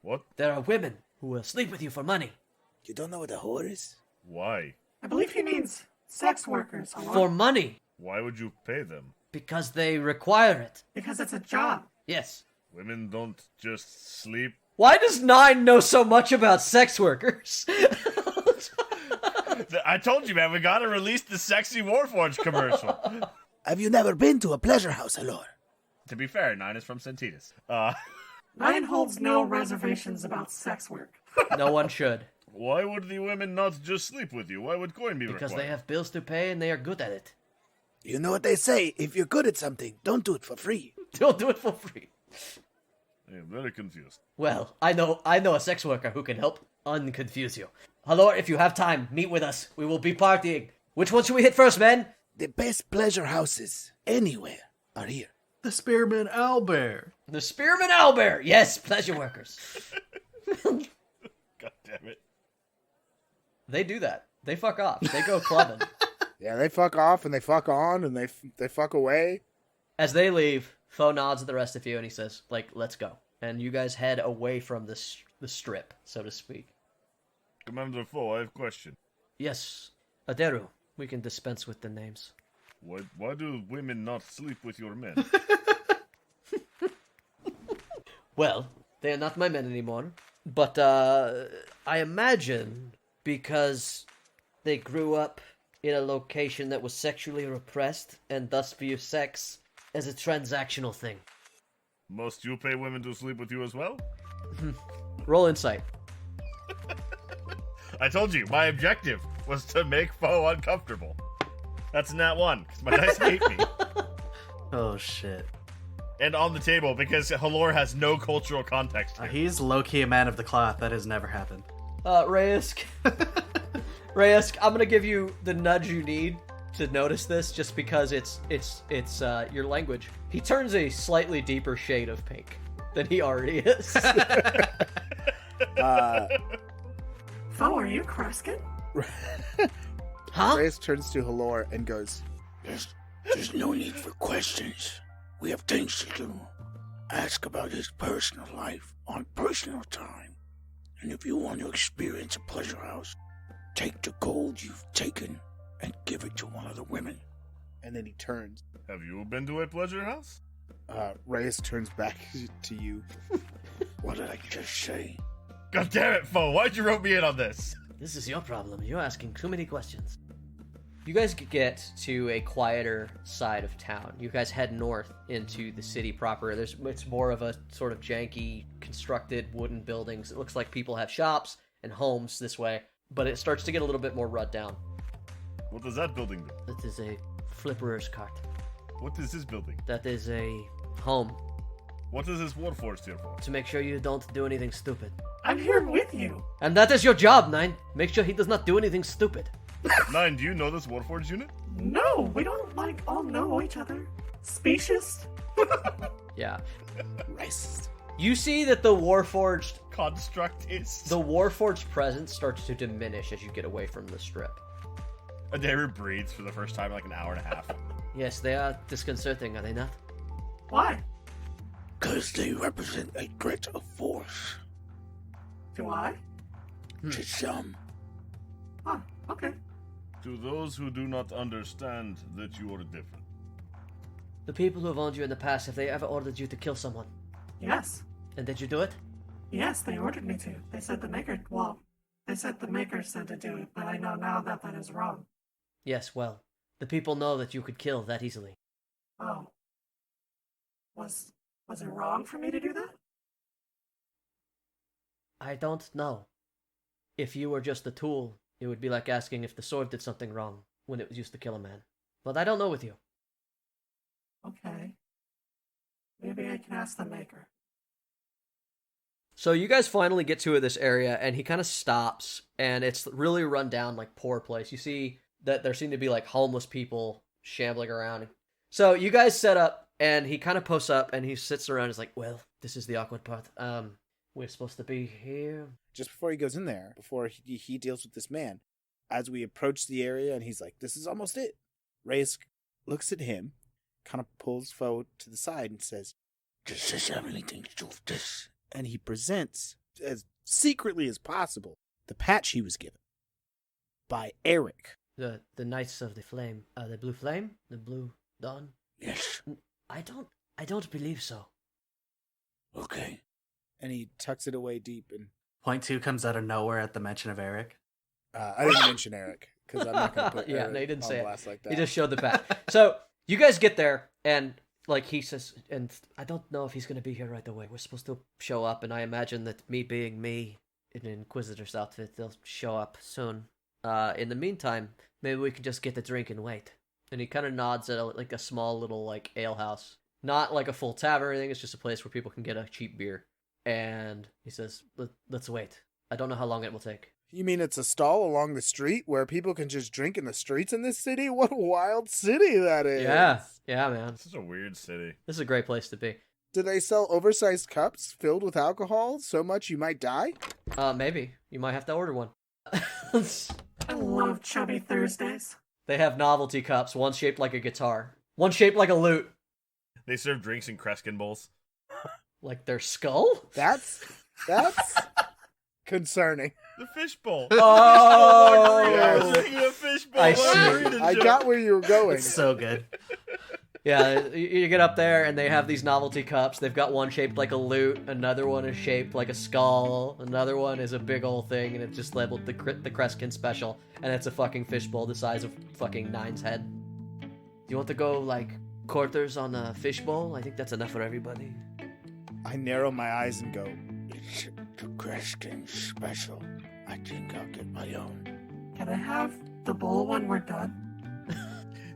What? There are women who will sleep with you for money. You don't know what a whore is? Why? I believe he means sex workers. For money. Why would you pay them? Because they require it. Because it's a job. Yes. Women don't just sleep. Why does Nine know so much about sex workers? I told you, man, we gotta release the sexy Warforged commercial. Have you never been to a pleasure house, Lord? To be fair, 9 is from Santitas. Ryan holds no reservations about sex work. No one should. Why would the women not just sleep with you? Why would coin be Because required? they have bills to pay and they are good at it. You know what they say, if you're good at something, don't do it for free. They'll do it for free. I am very confused. Well, I know a sex worker who can help unconfuse you. Hello, if you have time, meet with us. We will be partying. Which one should we hit first, men? The best pleasure houses anywhere are here. The Spearman Owlbear. The Spearman Owlbear. Yes, pleasure workers. God damn it. They do that. They fuck off. They go clubbing. Yeah, they fuck off and they fuck on and they fuck away. As they leave, Fo nods at the rest of you and he says, like, let's go. And you guys head away from the strip, so to speak. Commander Fo, I have a question. Yes, Aderu. We can dispense with the names. Why do women not sleep with your men? Well, they are not my men anymore. But, I imagine because they grew up in a location that was sexually repressed and thus view sex as a transactional thing. Must you pay women to sleep with you as well? Roll insight. I told you, my objective was to make Fo uncomfortable. That's nat 1, because my dice hate me. Oh, shit. And on the table, because Halor has no cultural context here. He's low-key a man of the cloth. That has never happened. Reyes, Reyes, I'm gonna give you the nudge you need to notice this, just because it's your language. He turns a slightly deeper shade of pink than he already is. Fo, are you Kreskin? Huh? Reyes turns to Halor and goes, There's no need for questions. We have things to do. Ask about his personal life on personal time. And if you want to experience a pleasure house, take the gold you've taken and give it to one of the women. and then he turns. Have you been to a pleasure house? Reyes turns back to you. What did I just say? God damn it, Fo, why'd you rope me in on this? This is your problem. You're asking too many questions. You guys get to a quieter side of town. You guys head north into the city proper. It's more of a sort of janky, constructed wooden buildings. It looks like people have shops and homes this way, but it starts to get a little bit more run down. What does that building do? That is a flipperer's cart. What is this building? That is a home. What is this Warforged here for? To make sure you don't do anything stupid. I'm here with you. And that is your job, Nine. Make sure he does not do anything stupid. 9, do you know this Warforged unit? No, we don't, all know each other. Specious? Yeah. Racist. You see that the Warforged Constructist. The Warforged presence starts to diminish as you get away from the strip. Adair breathes for the first time in like an hour and a half. Yes, they are disconcerting, are they not? Why? Because they represent a threat of force Do I? to some. Oh, okay. To those who do not understand that you are different. The people who have owned you in the past, have they ever ordered you to kill someone? Yes. And did you do it? Yes, they ordered me to. They said the maker said to do it, but I know now that that is wrong. Yes, well, the people know that you could kill that easily. Oh. Was it wrong for me to do that? I don't know. If you were just a tool, it would be like asking if the sword did something wrong when it was used to kill a man. But I don't know with you. Okay. Maybe I can ask the maker. So you guys finally get to this area, and he kind of stops, and it's really run down, like, poor place. You see that there seem to be, like, homeless people shambling around. So you guys set up, and he kind of posts up, and he sits around and is like, well, this is the awkward part. We're supposed to be here. Just before he goes in there, before he deals with this man, as we approach the area, and he's like, this is almost it. Reyes looks at him, kind of pulls forward to the side and says, Does this have anything to do with this? and he presents, as secretly as possible, the patch he was given by Eric. The Knights of the Flame. The Blue Flame? The Blue Dawn? Yes. I don't believe so. Okay. And he tucks it away deep. And Point 2 comes out of nowhere at the mention of Eric. I didn't mention Eric, because I'm not going to put Yeah, Eric no, he didn't on say it. blast like that. He just showed the patch. So you guys get there, and like he says, and I don't know if he's going to be here right away. We're supposed to show up, and I imagine that me being me in an Inquisitor's outfit, they'll show up soon. In the meantime, maybe we can just get the drink and wait. And he kind of nods at like a small little like ale house, not like a full tavern or anything. It's just a place where people can get a cheap beer. And he says, "Let's wait. I don't know how long it will take." You mean it's a stall along the street where people can just drink in the streets in this city? What a wild city that is. Yeah, man. This is a weird city. This is a great place to be. Do they sell oversized cups filled with alcohol so much you might die? Maybe you might have to order one. I love Chubby Thursdays. They have novelty cups, one shaped like a guitar, one shaped like a lute, They serve drinks in Kreskin bowls. like their skull. That's concerning. The fishbowl. Oh, I was thinking of fishbowl. I see. I got where you were going. It's so good. Yeah, you get up there and they have these novelty cups. They've got one shaped like a lute, another one is shaped like a skull, another one is a big old thing, and it's just labeled the Kreskin Special, and it's a fucking fishbowl the size of fucking Nine's head. Do you want to go like quarters on a fishbowl? I think that's enough for everybody. I narrow my eyes and go, It's the Kreskin special. I think I'll get my own. Can I have the bowl when we're done?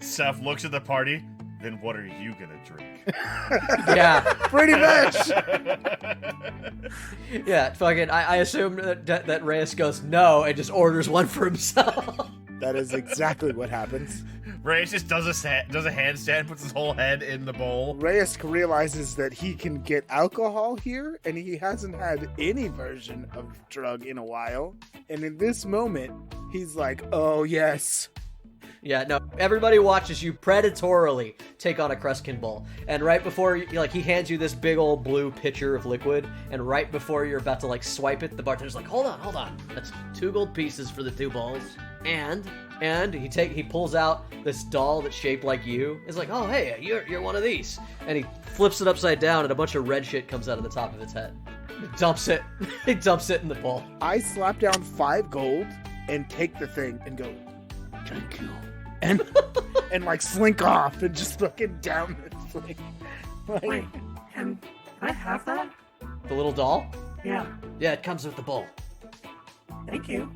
Seth looks at the party. Then what are you gonna drink? Yeah, pretty much. yeah. Fucking. I assume that Reyes goes no and just orders one for himself. That is exactly what happens. Reyes just does a handstand, puts his whole head in the bowl. Reyes realizes that he can get alcohol here, and he hasn't had any version of drug in a while. And in this moment, he's like, oh, yes. Yeah, no. Everybody watches you predatorily take on a Kreskin bowl, and right before he hands you this big old blue pitcher of liquid, and right before you're about to like swipe it, the bartender's like, "Hold on, that's 2 gold pieces for the 2 bowls." And he pulls out this doll that's shaped like you. It's like, "Oh hey, you're one of these," and he flips it upside down, and a bunch of red shit comes out of the top of its head. He dumps it in the bowl. I slap down 5 gold and take the thing and go, Thank you. and like slink off and just fucking down the thing. Like, Wait, can I have that? The little doll? Yeah, Yeah, it comes with the bowl. thank you.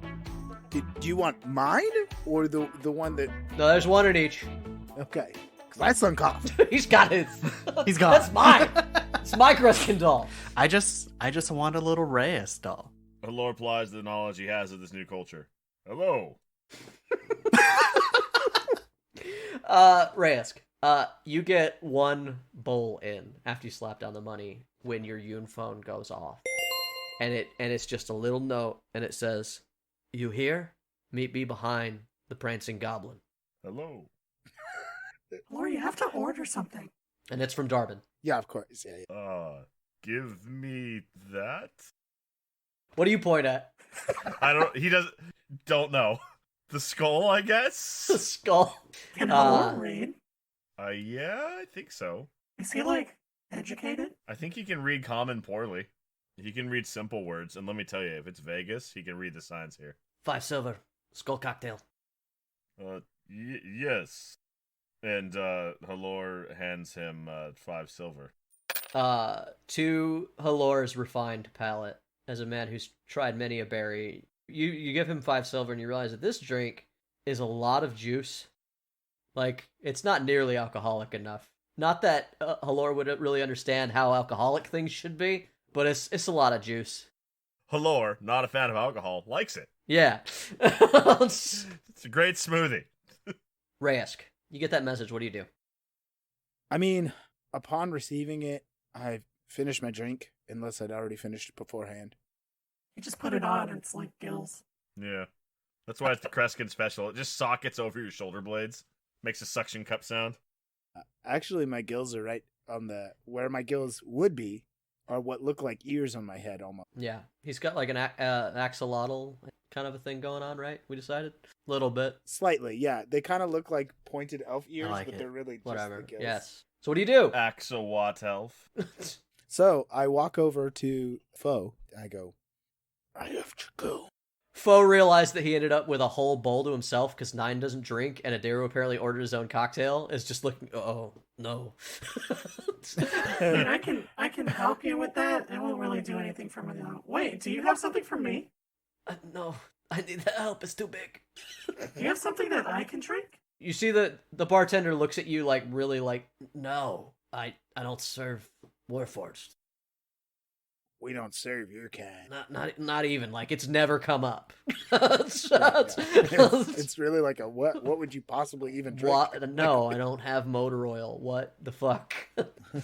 do you want mine or the one that? No, there's one in each. Okay, because I slunk off. He's got his. He's gone. That's mine. It's my Kreskin doll. I just want a little Reyes doll. Allure applies the knowledge he has of this new culture. Hello. Reyes, you get 1 bowl in after you slap down the money when your Yun phone goes off. And it's just a little note, and it says, "You here? Meet me behind the prancing goblin." Hello. Or you have to order something. And it's from Darwin. Yeah, of course. Yeah. Give me that. What do you point at? Don't know. The skull, I The guess? skull. Can Halor read? Yeah, I think so. Is he, like, educated? I think he can read common poorly. He can read simple words, and let me tell you, if it's Vegas, he can read the signs here. 5 silver. Skull cocktail. Yes. And, Halor hands him, 5 silver. To Halor's refined palate, as a man who's tried many a berry, you give him 5 silver and you realize that this drink is a lot of juice. Like, it's not nearly alcoholic enough. Not that Halor would really understand how alcoholic things should be, but it's a lot of juice. Halor, not a fan of alcohol, likes it. Yeah. It's a great smoothie. Rayesk, you get that message, what do you do? I mean, upon receiving it, I finished my drink, unless I'd already finished it beforehand. You just put it on, and it's like gills. Yeah. That's why it's the Kreskin special. It just sockets over your shoulder blades. Makes a suction cup sound. Actually, my gills are right on where my gills would be, are what look like ears on my head almost. Yeah, he's got like an axolotl kind of a thing going on, right? We decided? A little bit. Slightly, yeah. They kind of look like pointed elf ears, like but it. they're really Whatever. just the gills. Yes. So what do you do? Axolot elf. So I walk over to Foe. I go, I have to go. Foe realized that he ended up with a whole bowl to himself because Nine doesn't drink, and Adaru apparently ordered his own cocktail. Is just looking. Oh no! I mean, I can help you with that. It won't really do anything for me though. Wait, do you have something for me? No, I need the help. It's too big. Do you have something that I can drink? You see that the bartender looks at you like really like, no, I don't serve Warforged. we don't serve your kind. Not even like it's never come up. It's really like a what? What would you possibly even drink? What? No, I don't have motor oil. What the fuck?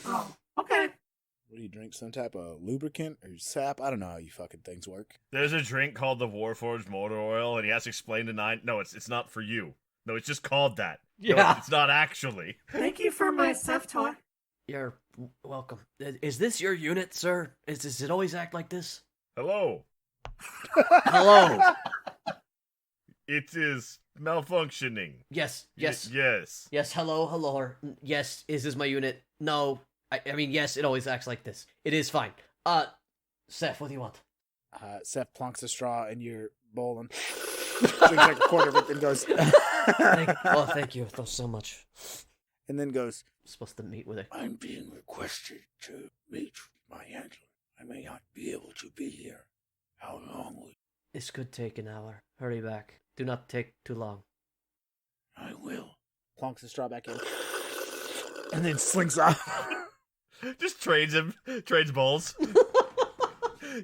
Oh, okay. What do you drink? Some type of lubricant or sap? I don't know how you fucking things work. There's a drink called the Warforged Motor Oil, and he has to explain to Nine. No, it's not for you. No, it's just called that. No, Yeah. it's not actually. Thank you for my Seth toy. You're welcome. Is this your unit, sir? Does it always act like this? Hello. Hello. It is malfunctioning. Yes. Yes. Yes, hello. Yes, is this my unit? No. I mean, yes, it always acts like this. It is fine. Seth, what do you want? Seth plonks a straw in your bowl and drinks like a quarter of it and goes, Thank you so much. and then goes, I'm supposed to meet with it. I'm being requested to meet my handler. I may not be able to be here. How long will This could take an hour. Hurry back. Do not take too long. I will? plonks the straw back in, and then slinks off. Just trades bowls.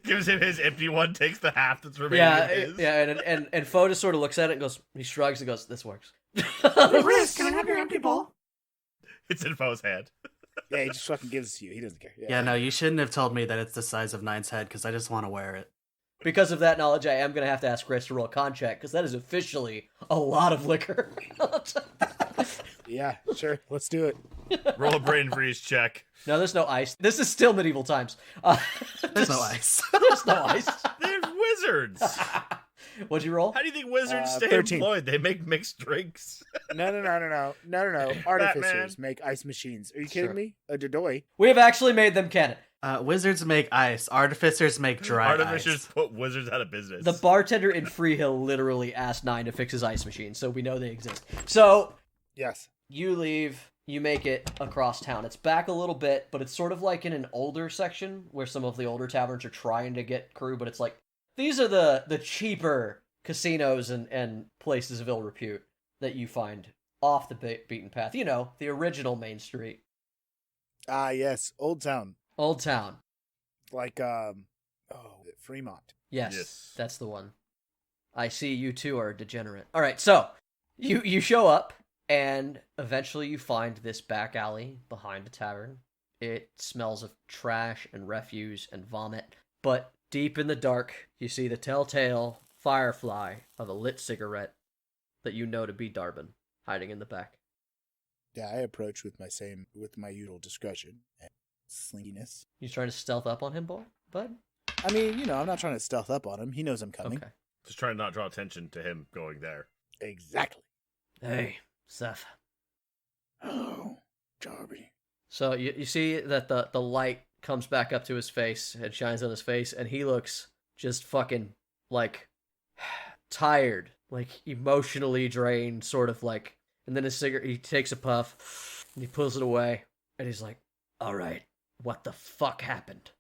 Gives him his empty one, takes the half that's remaining. of his. And Foe just sort of looks at it and goes, he shrugs and goes, this works. Hey, Riz, can I have your empty bowl? It's in Foe's hand. Yeah, he just fucking gives it to you. He doesn't care. Yeah, no, you shouldn't have told me that it's the size of Nine's head because I just want to wear it. Because of that knowledge, I am going to have to ask Grace to roll a con check, because that is officially a lot of liquor. Yeah, sure. Let's do it. Roll a brain freeze check. No, there's no ice. This is still medieval times. There's no ice. There's no ice. They're wizards. What'd you roll? How do you think wizards stay 13. employed? They make mixed drinks. No. Artificers make ice machines. Are you kidding Sure. me? A dodoy. We have actually made them canon. Wizards make ice. Artificers make dry Artificers ice. put wizards out of business. The bartender in Freehill literally asked Nine to fix his ice machine, so we know they exist. So, Yes. you leave, you make it across town. It's back a little bit, but it's sort of like in an older section where some of the older taverns are trying to get crew, but it's like, these are the cheaper casinos and places of ill repute that you find off the beaten path. You know, the original Main Street. Ah, yes. Old Town. Old Town. Like, Fremont. Yes, that's the one. I see you two are degenerate. All right, so you show up, and eventually you find this back alley behind a tavern. It smells of trash and refuse and vomit, but deep in the dark, you see the telltale firefly of a lit cigarette that you know to be Darbin, hiding in the back. Yeah, I approach with my usual discretion. slinkiness. You trying to stealth up on him, bud? I mean, I'm not trying to stealth up on him. He knows I'm coming. Okay. Just trying to not draw attention to him going there. Exactly. Hey, Seth. Hello, Darby. So you see that the light comes back up to his face and shines on his face, and he looks just fucking, like, tired, like, emotionally drained, sort of, like, and then his cigarette, he takes a puff, and he pulls it away, and he's like, all right, what the fuck happened?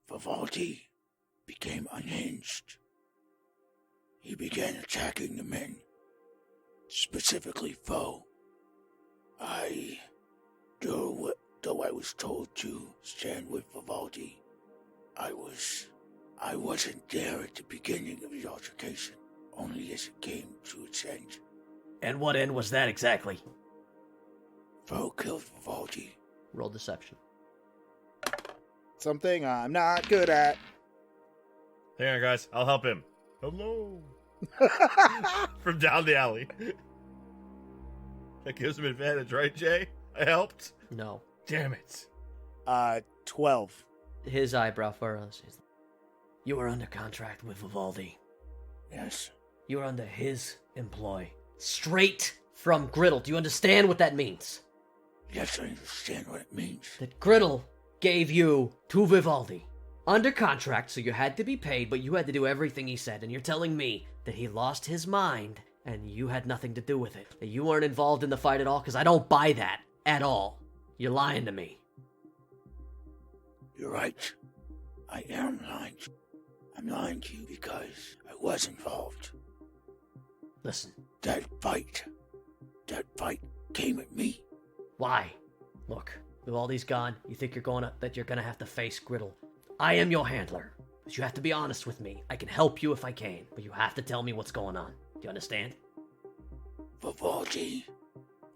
Vivaldi became unhinged. He began attacking the men, specifically Foe. Though I was told to stand with Vivaldi, I wasn't there at the beginning of the altercation, only as it came to its end. And what end was that exactly? Foe killed Vivaldi. Roll deception. Something I'm not good at. Hang on, guys. I'll help him. Hello. From down the alley. That gives him advantage, right, Jay? I helped? No. Damn it. 12. His eyebrow furrows. You were under contract with Vivaldi. Yes, You were under his employ. Straight from Griddle. Do you understand what that means? yes, I understand what it means. That Griddle gave you to Vivaldi under contract, so you had to be paid, but you had to do everything he said, and you're telling me that he lost his mind and you had nothing to do with it, that you weren't involved in the fight at all? Because I don't buy that at all. You're lying to me. You're right. I am lying. I'm lying to you because I was involved. Listen, That fight came at me. why? Look, Vivaldi's gone. You think you're gonna have to face Griddle. I am your handler. But you have to be honest with me. I can help you if I can, but you have to tell me what's going on. Do you understand? Vivaldi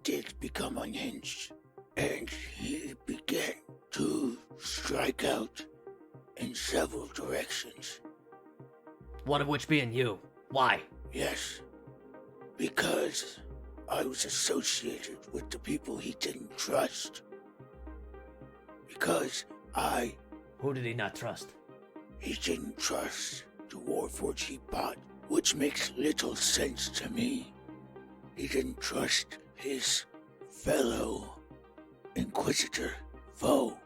did become unhinged, and he began to strike out in several directions. One of which being you. Why? Yes, because I was associated with the people he didn't trust. Because Who did he not trust? he didn't trust the Warforged he bought, which makes little sense to me. He didn't trust his fellow Inquisitor Foe.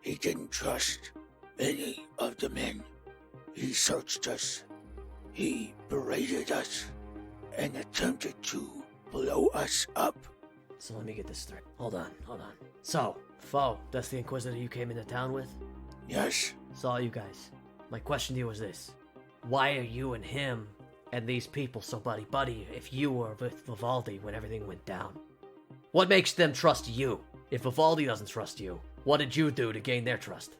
He didn't trust any of the men. He searched us. He berated us and attempted to blow us up. So let me get this straight. Hold on. So, Foe, that's the Inquisitor you came into town with? Yes, Saw you guys. My question to you was this. Why are you and him and these people so buddy-buddy if you were with Vivaldi when everything went down? What makes them trust you? If Vivaldi doesn't trust you, what did you do to gain their trust?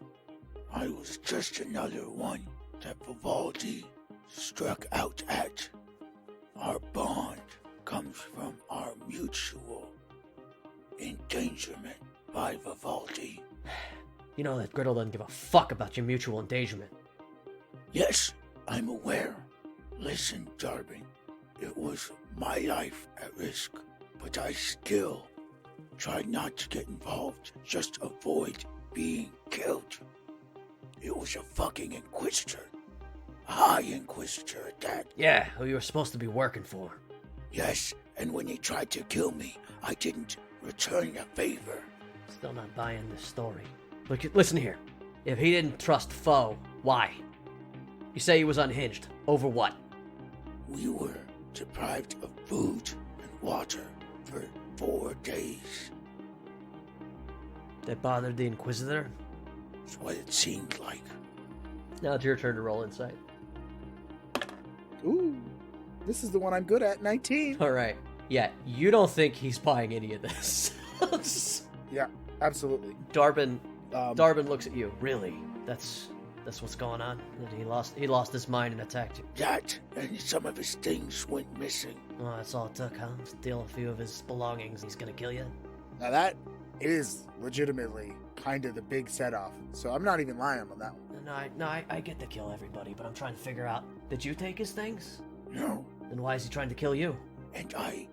I was just another one that Vivaldi struck out at. Our bond comes from our mutual endangerment by Vivaldi. You know that Griddle doesn't give a fuck about your mutual endangerment. Yes, I'm aware. Listen, Darby, it was my life at risk, but I still tried not to get involved, just avoid being killed. It was a fucking Inquisitor. A High Inquisitor at that. Yeah, who you were supposed to be working for. Yes, and when he tried to kill me, I didn't return the favor. Still not buying this story. Look, listen here. If he didn't trust Foe, why? You say he was unhinged. Over what? We were deprived of food and water for 4 days. That bothered the Inquisitor? That's what it seemed like. Now it's your turn to roll insight. Ooh, this is the one I'm good at. 19. All right. Yeah, you don't think he's buying any of this. Yeah, absolutely. Darbin looks at you. Really? That's what's going on? That he lost his mind and attacked you. That and some of his things went missing. Oh, that's all it took, huh? Steal a few of his belongings. He's gonna kill you? Now that is legitimately kind of the big set off. So I'm not even lying on that one. No, I get to kill everybody, but I'm trying to figure out, did you take his things? No, Then why is he trying to kill you? and I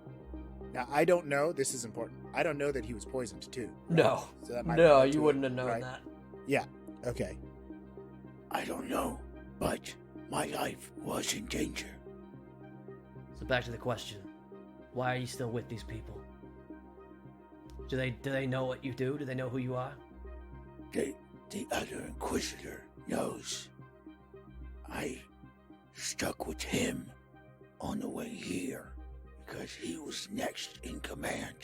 Now, I don't know. This is important. I don't know that he was poisoned, too. right? No. So that might No, add to you it, wouldn't have known right? that. Yeah. Okay. I don't know, but my life was in danger. So back to the question. Why are you still with these people? Do they know what you do? Do they know who you are? The other Inquisitor knows. I stuck with him on the way here because he was next in command.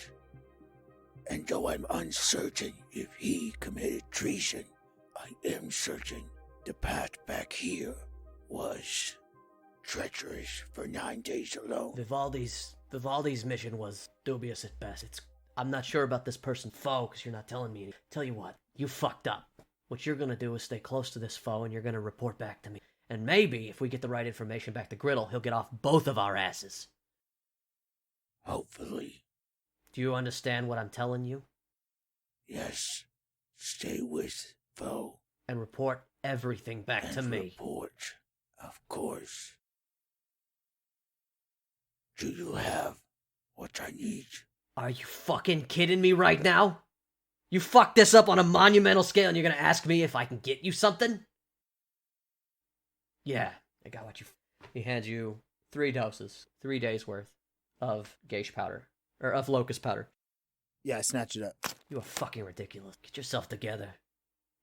And though I'm uncertain if he committed treason, I am certain the path back here was treacherous for 9 days alone. Vivaldi's mission was dubious at best. I'm not sure about this person foe because you're not telling me. Tell you what, you fucked up. What you're gonna do is stay close to this foe and you're gonna report back to me. And maybe if we get the right information back to Griddle, he'll get off both of our asses. Hopefully. Do you understand what I'm telling you? Yes. Stay with foe. And report everything back And to me. report, of course. Do you have what I need? Are you fucking kidding me right now? You fucked this up on a monumental scale and you're gonna ask me if I can get you something? Yeah, I got what you... He hands you 3 doses, 3 days worth of gauge powder, or of locust powder. Yeah, I snatch it up. You are fucking ridiculous. Get yourself together.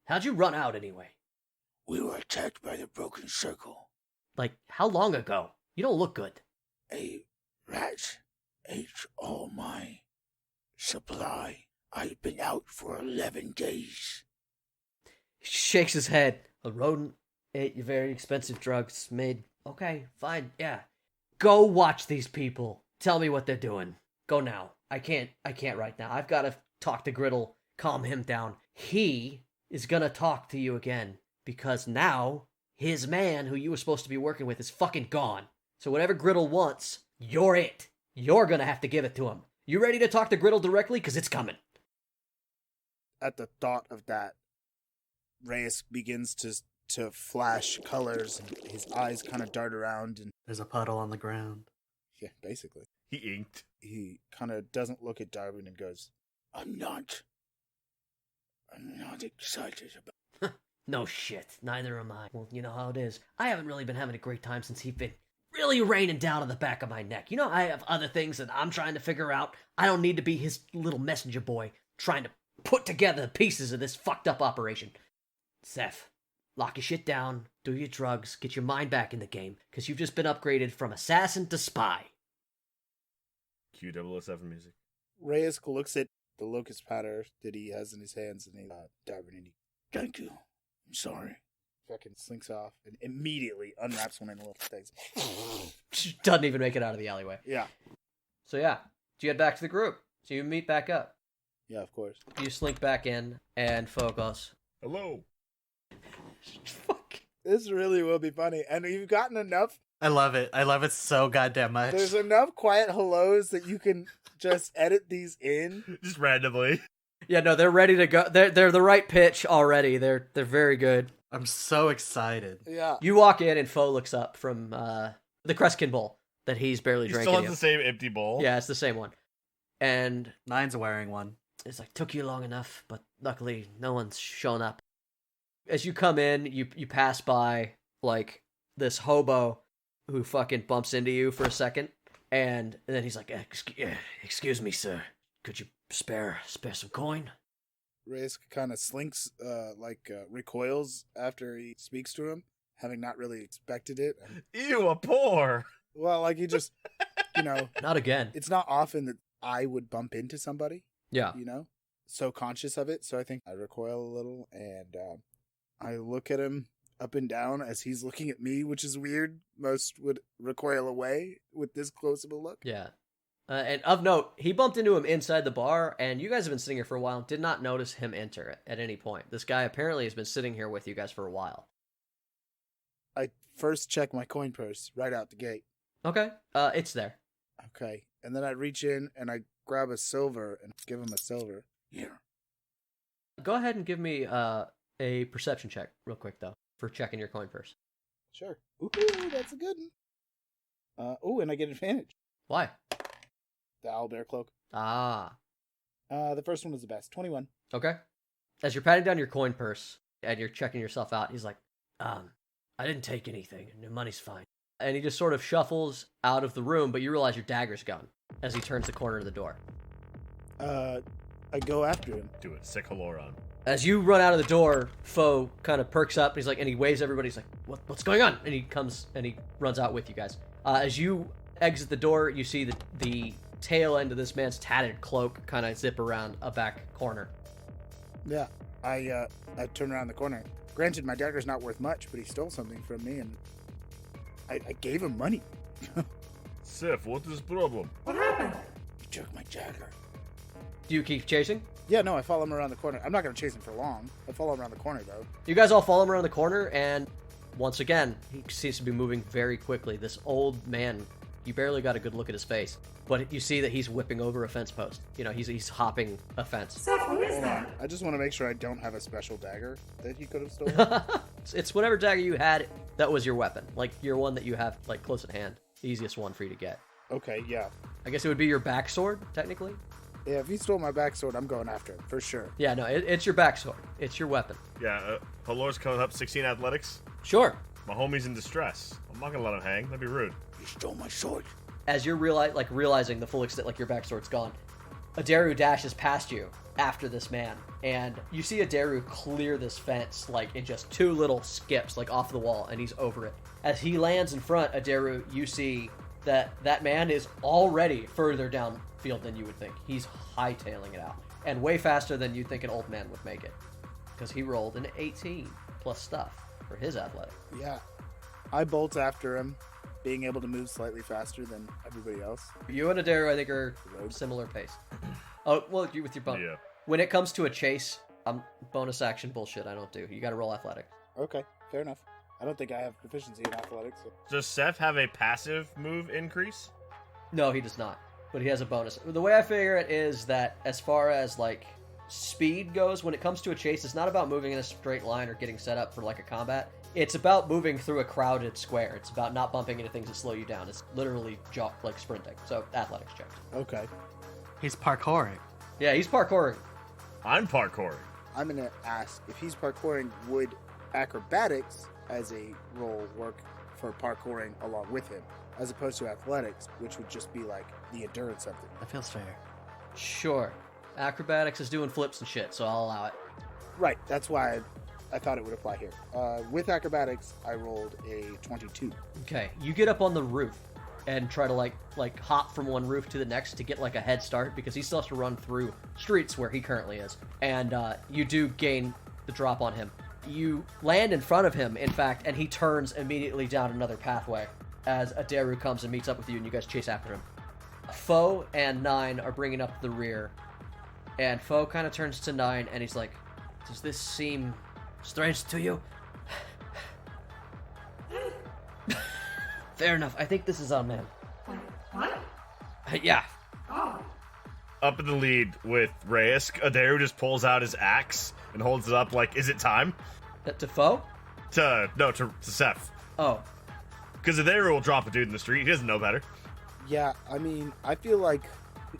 How'd you run out anyway? We were attacked by the Broken Circle. Like, how long ago? You don't look good. A rat ate all my supply. I've been out for 11 days. He shakes his head. A rodent ate your very expensive drugs made... Okay, fine, yeah. Go watch these people. Tell me what they're doing. Go now. I can't right now. I've got to talk to Griddle, calm him down. He is gonna talk to you again, because now his man who you were supposed to be working with is fucking gone. So whatever Griddle wants, you're it. You're gonna have to give it to him. You ready to talk to Griddle directly? Because it's coming. At the thought of that, Reyes begins to flash colors, and his eyes kind of dart around, and There's a puddle on the ground. yeah, basically. He inked. He kind of doesn't look at Darwin and goes, I'm not excited about... No shit. Neither am I. Well, you know how it is. I haven't really been having a great time since he's been really raining down on the back of my neck. You know, I have other things that I'm trying to figure out. I don't need to be his little messenger boy trying to put together the pieces of this fucked up operation. Seth, lock your shit down, do your drugs, get your mind back in the game, because you've just been upgraded from assassin to spy. Cue 007 music. Reyes looks at the locust powder that he has in his hands, and he, Darwin, and he Thank you. I'm sorry. fucking slinks off and immediately unwraps one of the little things. Doesn't even make it out of the alleyway. Yeah. So yeah, you head back to the group. So you meet back up. Yeah, of course. You slink back in, and Fogos. Hello. Fuck. This really will be funny. And you've gotten enough. I love it. I love it so goddamn much. There's enough quiet hellos that you can just edit these in. Just randomly. Yeah, no, they're ready to go. They're the right pitch already. They're very good. I'm so excited. Yeah. You walk in, and Foe looks up from the Kreskin bowl that he's barely He drinking. still has the same empty bowl. Yeah, it's the same one. And Nine's wearing one. It's like, took you long enough, but luckily no one's shown up. as you come in, you pass by like this hobo who fucking bumps into you for a second, and then he's like, "Excuse me, sir. Could you spare some coin?" Reyes kind of slinks, recoils after he speaks to him, having not really expected it. Ew, a poor. Well, like he just, Not again. it's not often that I would bump into somebody, Yeah. so conscious of it. So I think I recoil a little, and I look at him up and down as he's looking at me, which is weird. Most would recoil away with this close of a look. Yeah. And of note, he bumped into him inside the bar, and you guys have been sitting here for a while and did not notice him enter at any point. This guy apparently has been sitting here with you guys for a while. I first check my coin purse right out the gate. Okay. It's there. Okay. And then I reach in and I grab a silver and give him a silver. Here. Go ahead and give me a perception check real quick, though, for checking your coin purse. Sure. Ooh, that's a good one. And I get advantage. Why? the owlbear cloak. Ah. The first one was the best. 21. Okay. As you're patting down your coin purse and you're checking yourself out, he's like, I didn't take anything. The money's fine. And he just sort of shuffles out of the room, but you realize your dagger's gone as he turns the corner of the door. I go after him. Do it. Sick Haloron. As you run out of the door, Foe kind of perks up. He's like, and he waves everybody. He's like, what's going on? And he comes and he runs out with you guys. As you exit the door, you see the tail end of this man's tattered cloak kind of zip around a back corner. Yeah, I turn around the corner. Granted, my dagger's not worth much, but he stole something from me, and I gave him money. Sif, what is the problem? What happened? He took my dagger. Do you keep chasing? Yeah, no, I follow him around the corner. I'm not going to chase him for long. I follow him around the corner, though. You guys all follow him around the corner, and once again, he seems to be moving very quickly. This old man, you barely got a good look at his face, but you see that he's whipping over a fence post. You know, he's hopping a fence. Seth, who is that? I just want to make sure I don't have a special dagger that he could have stolen. It's whatever dagger you had that was your weapon. Like, your one that you have, like, close at hand. The easiest one for you to get. Okay, yeah. I guess it would be your backsword, technically. Yeah, if he stole my backsword, I'm going after him, for sure. Yeah, no, it's your backsword. It's your weapon. Yeah, Halor's coming up 16 athletics. Sure. My homie's in distress. I'm not gonna let him hang. That'd be rude. You stole my sword. As you're realizing the full extent, like, your backsword's gone, Adaru dashes past you after this man, and you see Adaru clear this fence, like, in just 2 little skips, like, off the wall, and he's over it. As he lands in front, Adaru, you see that man is already further downfield than you would think. He's hightailing it out, and way faster than you think an old man would make it, because he rolled an 18 plus stuff for his athletic. Yeah. I bolt after him, being able to move slightly faster than everybody else. You and Adaru, I think, are similar pace. Oh, well, you with your bump. Yeah. When it comes to a chase, bonus action bullshit I don't do. You gotta roll athletics. Okay, fair enough. I don't think I have proficiency in athletics. So. Does Seth have a passive move increase? No, he does not. But he has a bonus. The way I figure it is that as far as, like, speed goes, when it comes to a chase, it's not about moving in a straight line or getting set up for, like, a combat. It's about moving through a crowded square. It's about not bumping into things that slow you down. It's literally like sprinting. So, athletics check. Okay. He's parkouring. Yeah, he's parkouring. I'm parkouring. I'm going to ask, if he's parkouring, would acrobatics as a role work for parkouring along with him, as opposed to athletics, which would just be like the endurance of it? That feels fair. Sure. Acrobatics is doing flips and shit, so I'll allow it. Right, that's why I thought it would apply here. With acrobatics, I rolled a 22. Okay, you get up on the roof and try to like hop from one roof to the next to get like a head start, because he still has to run through streets where he currently is. And you do gain the drop on him. You land in front of him, in fact, and he turns immediately down another pathway as Adaru comes and meets up with you, and you guys chase after him. Foe and Nine are bringing up the rear, and Foe kind of turns to Nine, and he's like, does this seem strange to you? Fair enough. I think this is on man. Wait, what? Yeah. Oh. Up in the lead with Reyes, Adaru just pulls out his axe and holds it up like, is it time? To Foe? To Seth. Oh. Because Adaru will drop a dude in the street. He doesn't know better. Yeah, I mean, I feel like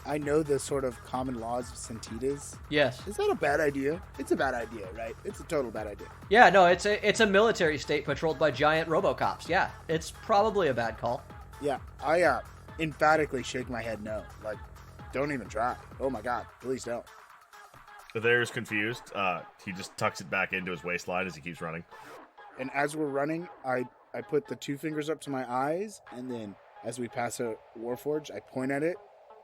I know the sort of common laws of Santitas. Yes. Is that a bad idea? It's a bad idea, right? It's a total bad idea. Yeah, no, it's a military state patrolled by giant robocops. Yeah, it's probably a bad call. Yeah, I emphatically shake my head no. Like, don't even try. Oh my god, please don't. Adaru's confused. He just tucks it back into his waistline as he keeps running. And as we're running, I put the 2 fingers up to my eyes, and then as we pass a Warforged, I point at it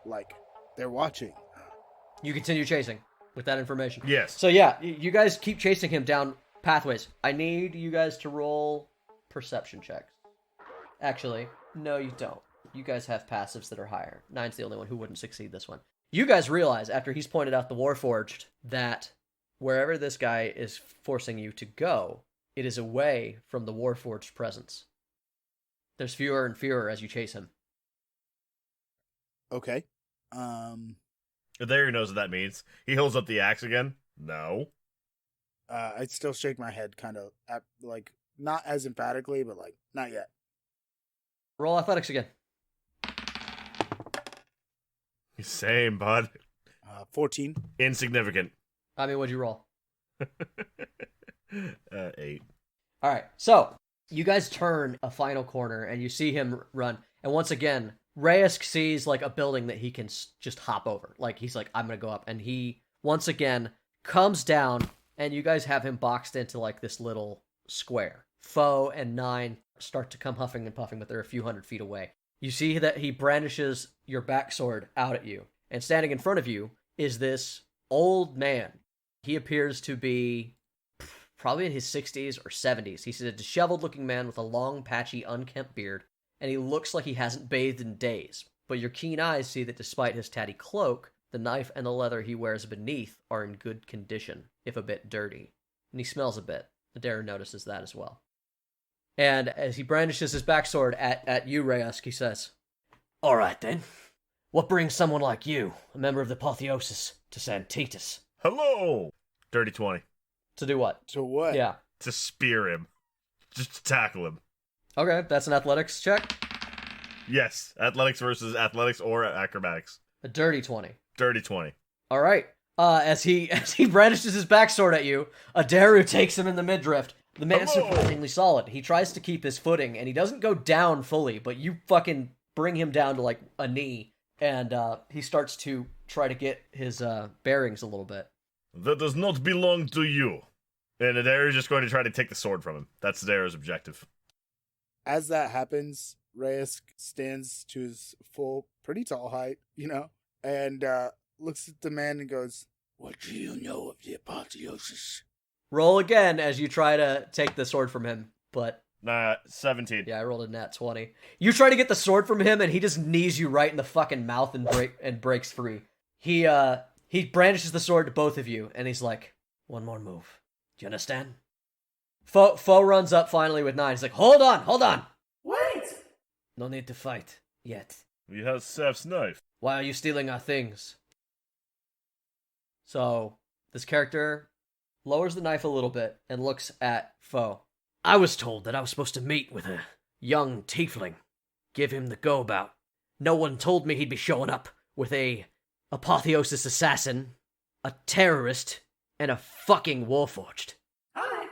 like they're watching. You continue chasing with that information. Yes. So yeah, you guys keep chasing him down pathways. I need you guys to roll perception checks. Actually, no, you don't. You guys have passives that are higher. Nine's the only one who wouldn't succeed this one. You guys realize, after he's pointed out the Warforged, that wherever this guy is forcing you to go, it is away from the Warforged presence. There's fewer and fewer as you chase him. Okay. Adaru knows what that means. He holds up the axe again. No. I still shake my head kind of, like, not as emphatically, but like, not yet. Roll athletics again. Same, bud. 14. Insignificant. I mean, what'd you roll? 8. All right, so you guys turn a final corner and you see him run. And once again, Reyes sees like a building that he can just hop over. Like he's like, I'm gonna go up, and he once again comes down, and you guys have him boxed into like this little square. Foe and 9 start to come huffing and puffing, but they're a few hundred feet away. You see that he brandishes your backsword out at you, and standing in front of you is this old man. He appears to be probably in his 60s or 70s. He's a disheveled-looking man with a long, patchy, unkempt beard, and he looks like he hasn't bathed in days. But your keen eyes see that despite his tatty cloak, the knife and the leather he wears beneath are in good condition, if a bit dirty. And he smells a bit. Adair notices that as well. And as he brandishes his backsword at you, Reyes, he says, All right, then. What brings someone like you, a member of the Apotheosis, to Santitas? Hello! Dirty 20. to do what? To what? Yeah. To spear him. Just to tackle him. Okay, that's an athletics check. Yes. Athletics versus athletics or acrobatics. A dirty 20. Dirty 20. All right. As he brandishes his backsword at you, Adaru takes him in the midriff. The man's Hello. surprisingly solid. He tries to keep his footing, and he doesn't go down fully, but you fucking bring him down to like a knee, and he starts to try to get his bearings a little bit. That does not belong to you. And Adair is just going to try to take the sword from him. That's Adair's objective. As that happens, Reyes stands to his full, pretty tall height, and looks at the man and goes, What do you know of the apotheosis? Roll again as you try to take the sword from him, but... 17. Yeah, I rolled a nat 20. You try to get the sword from him, and he just knees you right in the fucking mouth and breaks free. He brandishes the sword to both of you, and he's like, One more move. Do you understand? Foe runs up finally with 9. He's like, hold on! Wait! No need to fight. Yet. He has Seth's knife. Why are you stealing our things? So, this character lowers the knife a little bit and looks at Foe. I was told that I was supposed to meet with a young tiefling. Give him the go-about. No one told me he'd be showing up with a apotheosis assassin, a terrorist, and a fucking warforged. Hi.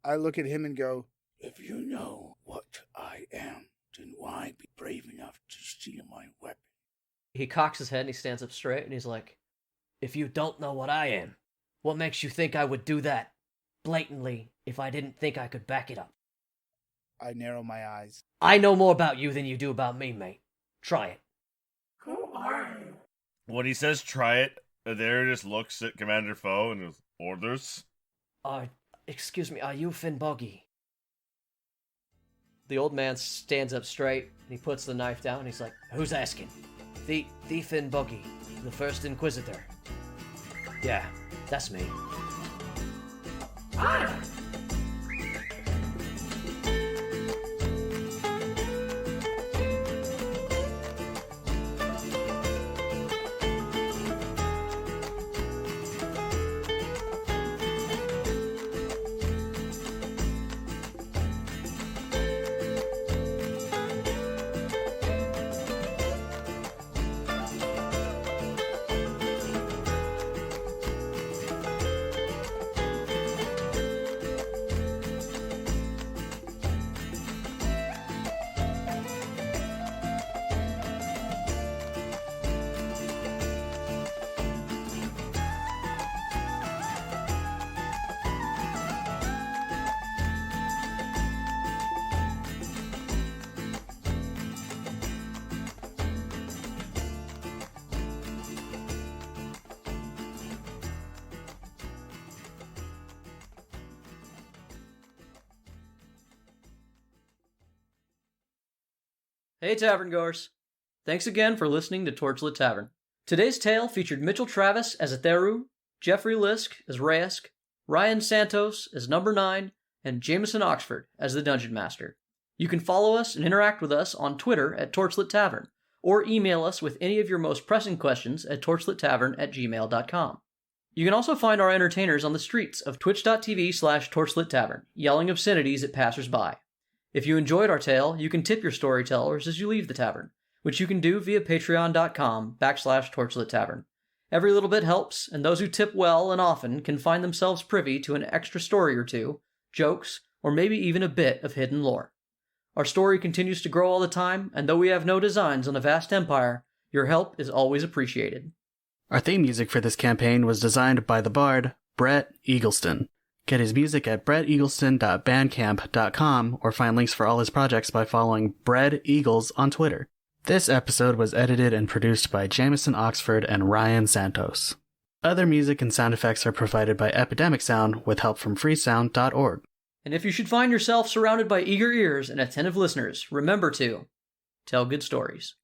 I look at him and go, If you know what I am, then why be brave enough to steal my weapon? He cocks his head and he stands up straight and he's like, If you don't know what I am, what makes you think I would do that blatantly if I didn't think I could back it up? I narrow my eyes. I know more about you than you do about me, mate. Try it. Who are you? When he says try it, Adair just looks at Commander Foe and goes, orders? Excuse me, are you Finboggy? the old man stands up straight and he puts the knife down and he's like, Who's asking? The Finboggy, the first Inquisitor. Yeah, that's me. Hi. Hey Tavern Goers! Thanks again for listening to Torchlit Tavern. Today's tale featured Mitchell Travis as Atheru, Jeffrey Lisk as Reyes, Ryan Santos as Number 9, and Jameson Oxford as the Dungeon Master. You can follow us and interact with us on Twitter at Torchlit Tavern, or email us with any of your most pressing questions at torchlittavern@gmail.com. You can also find our entertainers on the streets of twitch.tv/torchlittavern, yelling obscenities at passersby. If you enjoyed our tale, you can tip your storytellers as you leave the tavern. which you can do via patreon.com/Torchlit Tavern. Every little bit helps, and those who tip well and often can find themselves privy to an extra story or two, jokes, or maybe even a bit of hidden lore. Our story continues to grow all the time, and though we have no designs on a vast empire, your help is always appreciated. Our theme music for this campaign was designed by the bard, Brett Eagleston. Get his music at bretteagleston.bandcamp.com or find links for all his projects by following Bread Eagles on Twitter. This episode was edited and produced by Jameson Oxford and Ryan Santos. Other music and sound effects are provided by Epidemic Sound with help from freesound.org. And if you should find yourself surrounded by eager ears and attentive listeners, remember to tell good stories.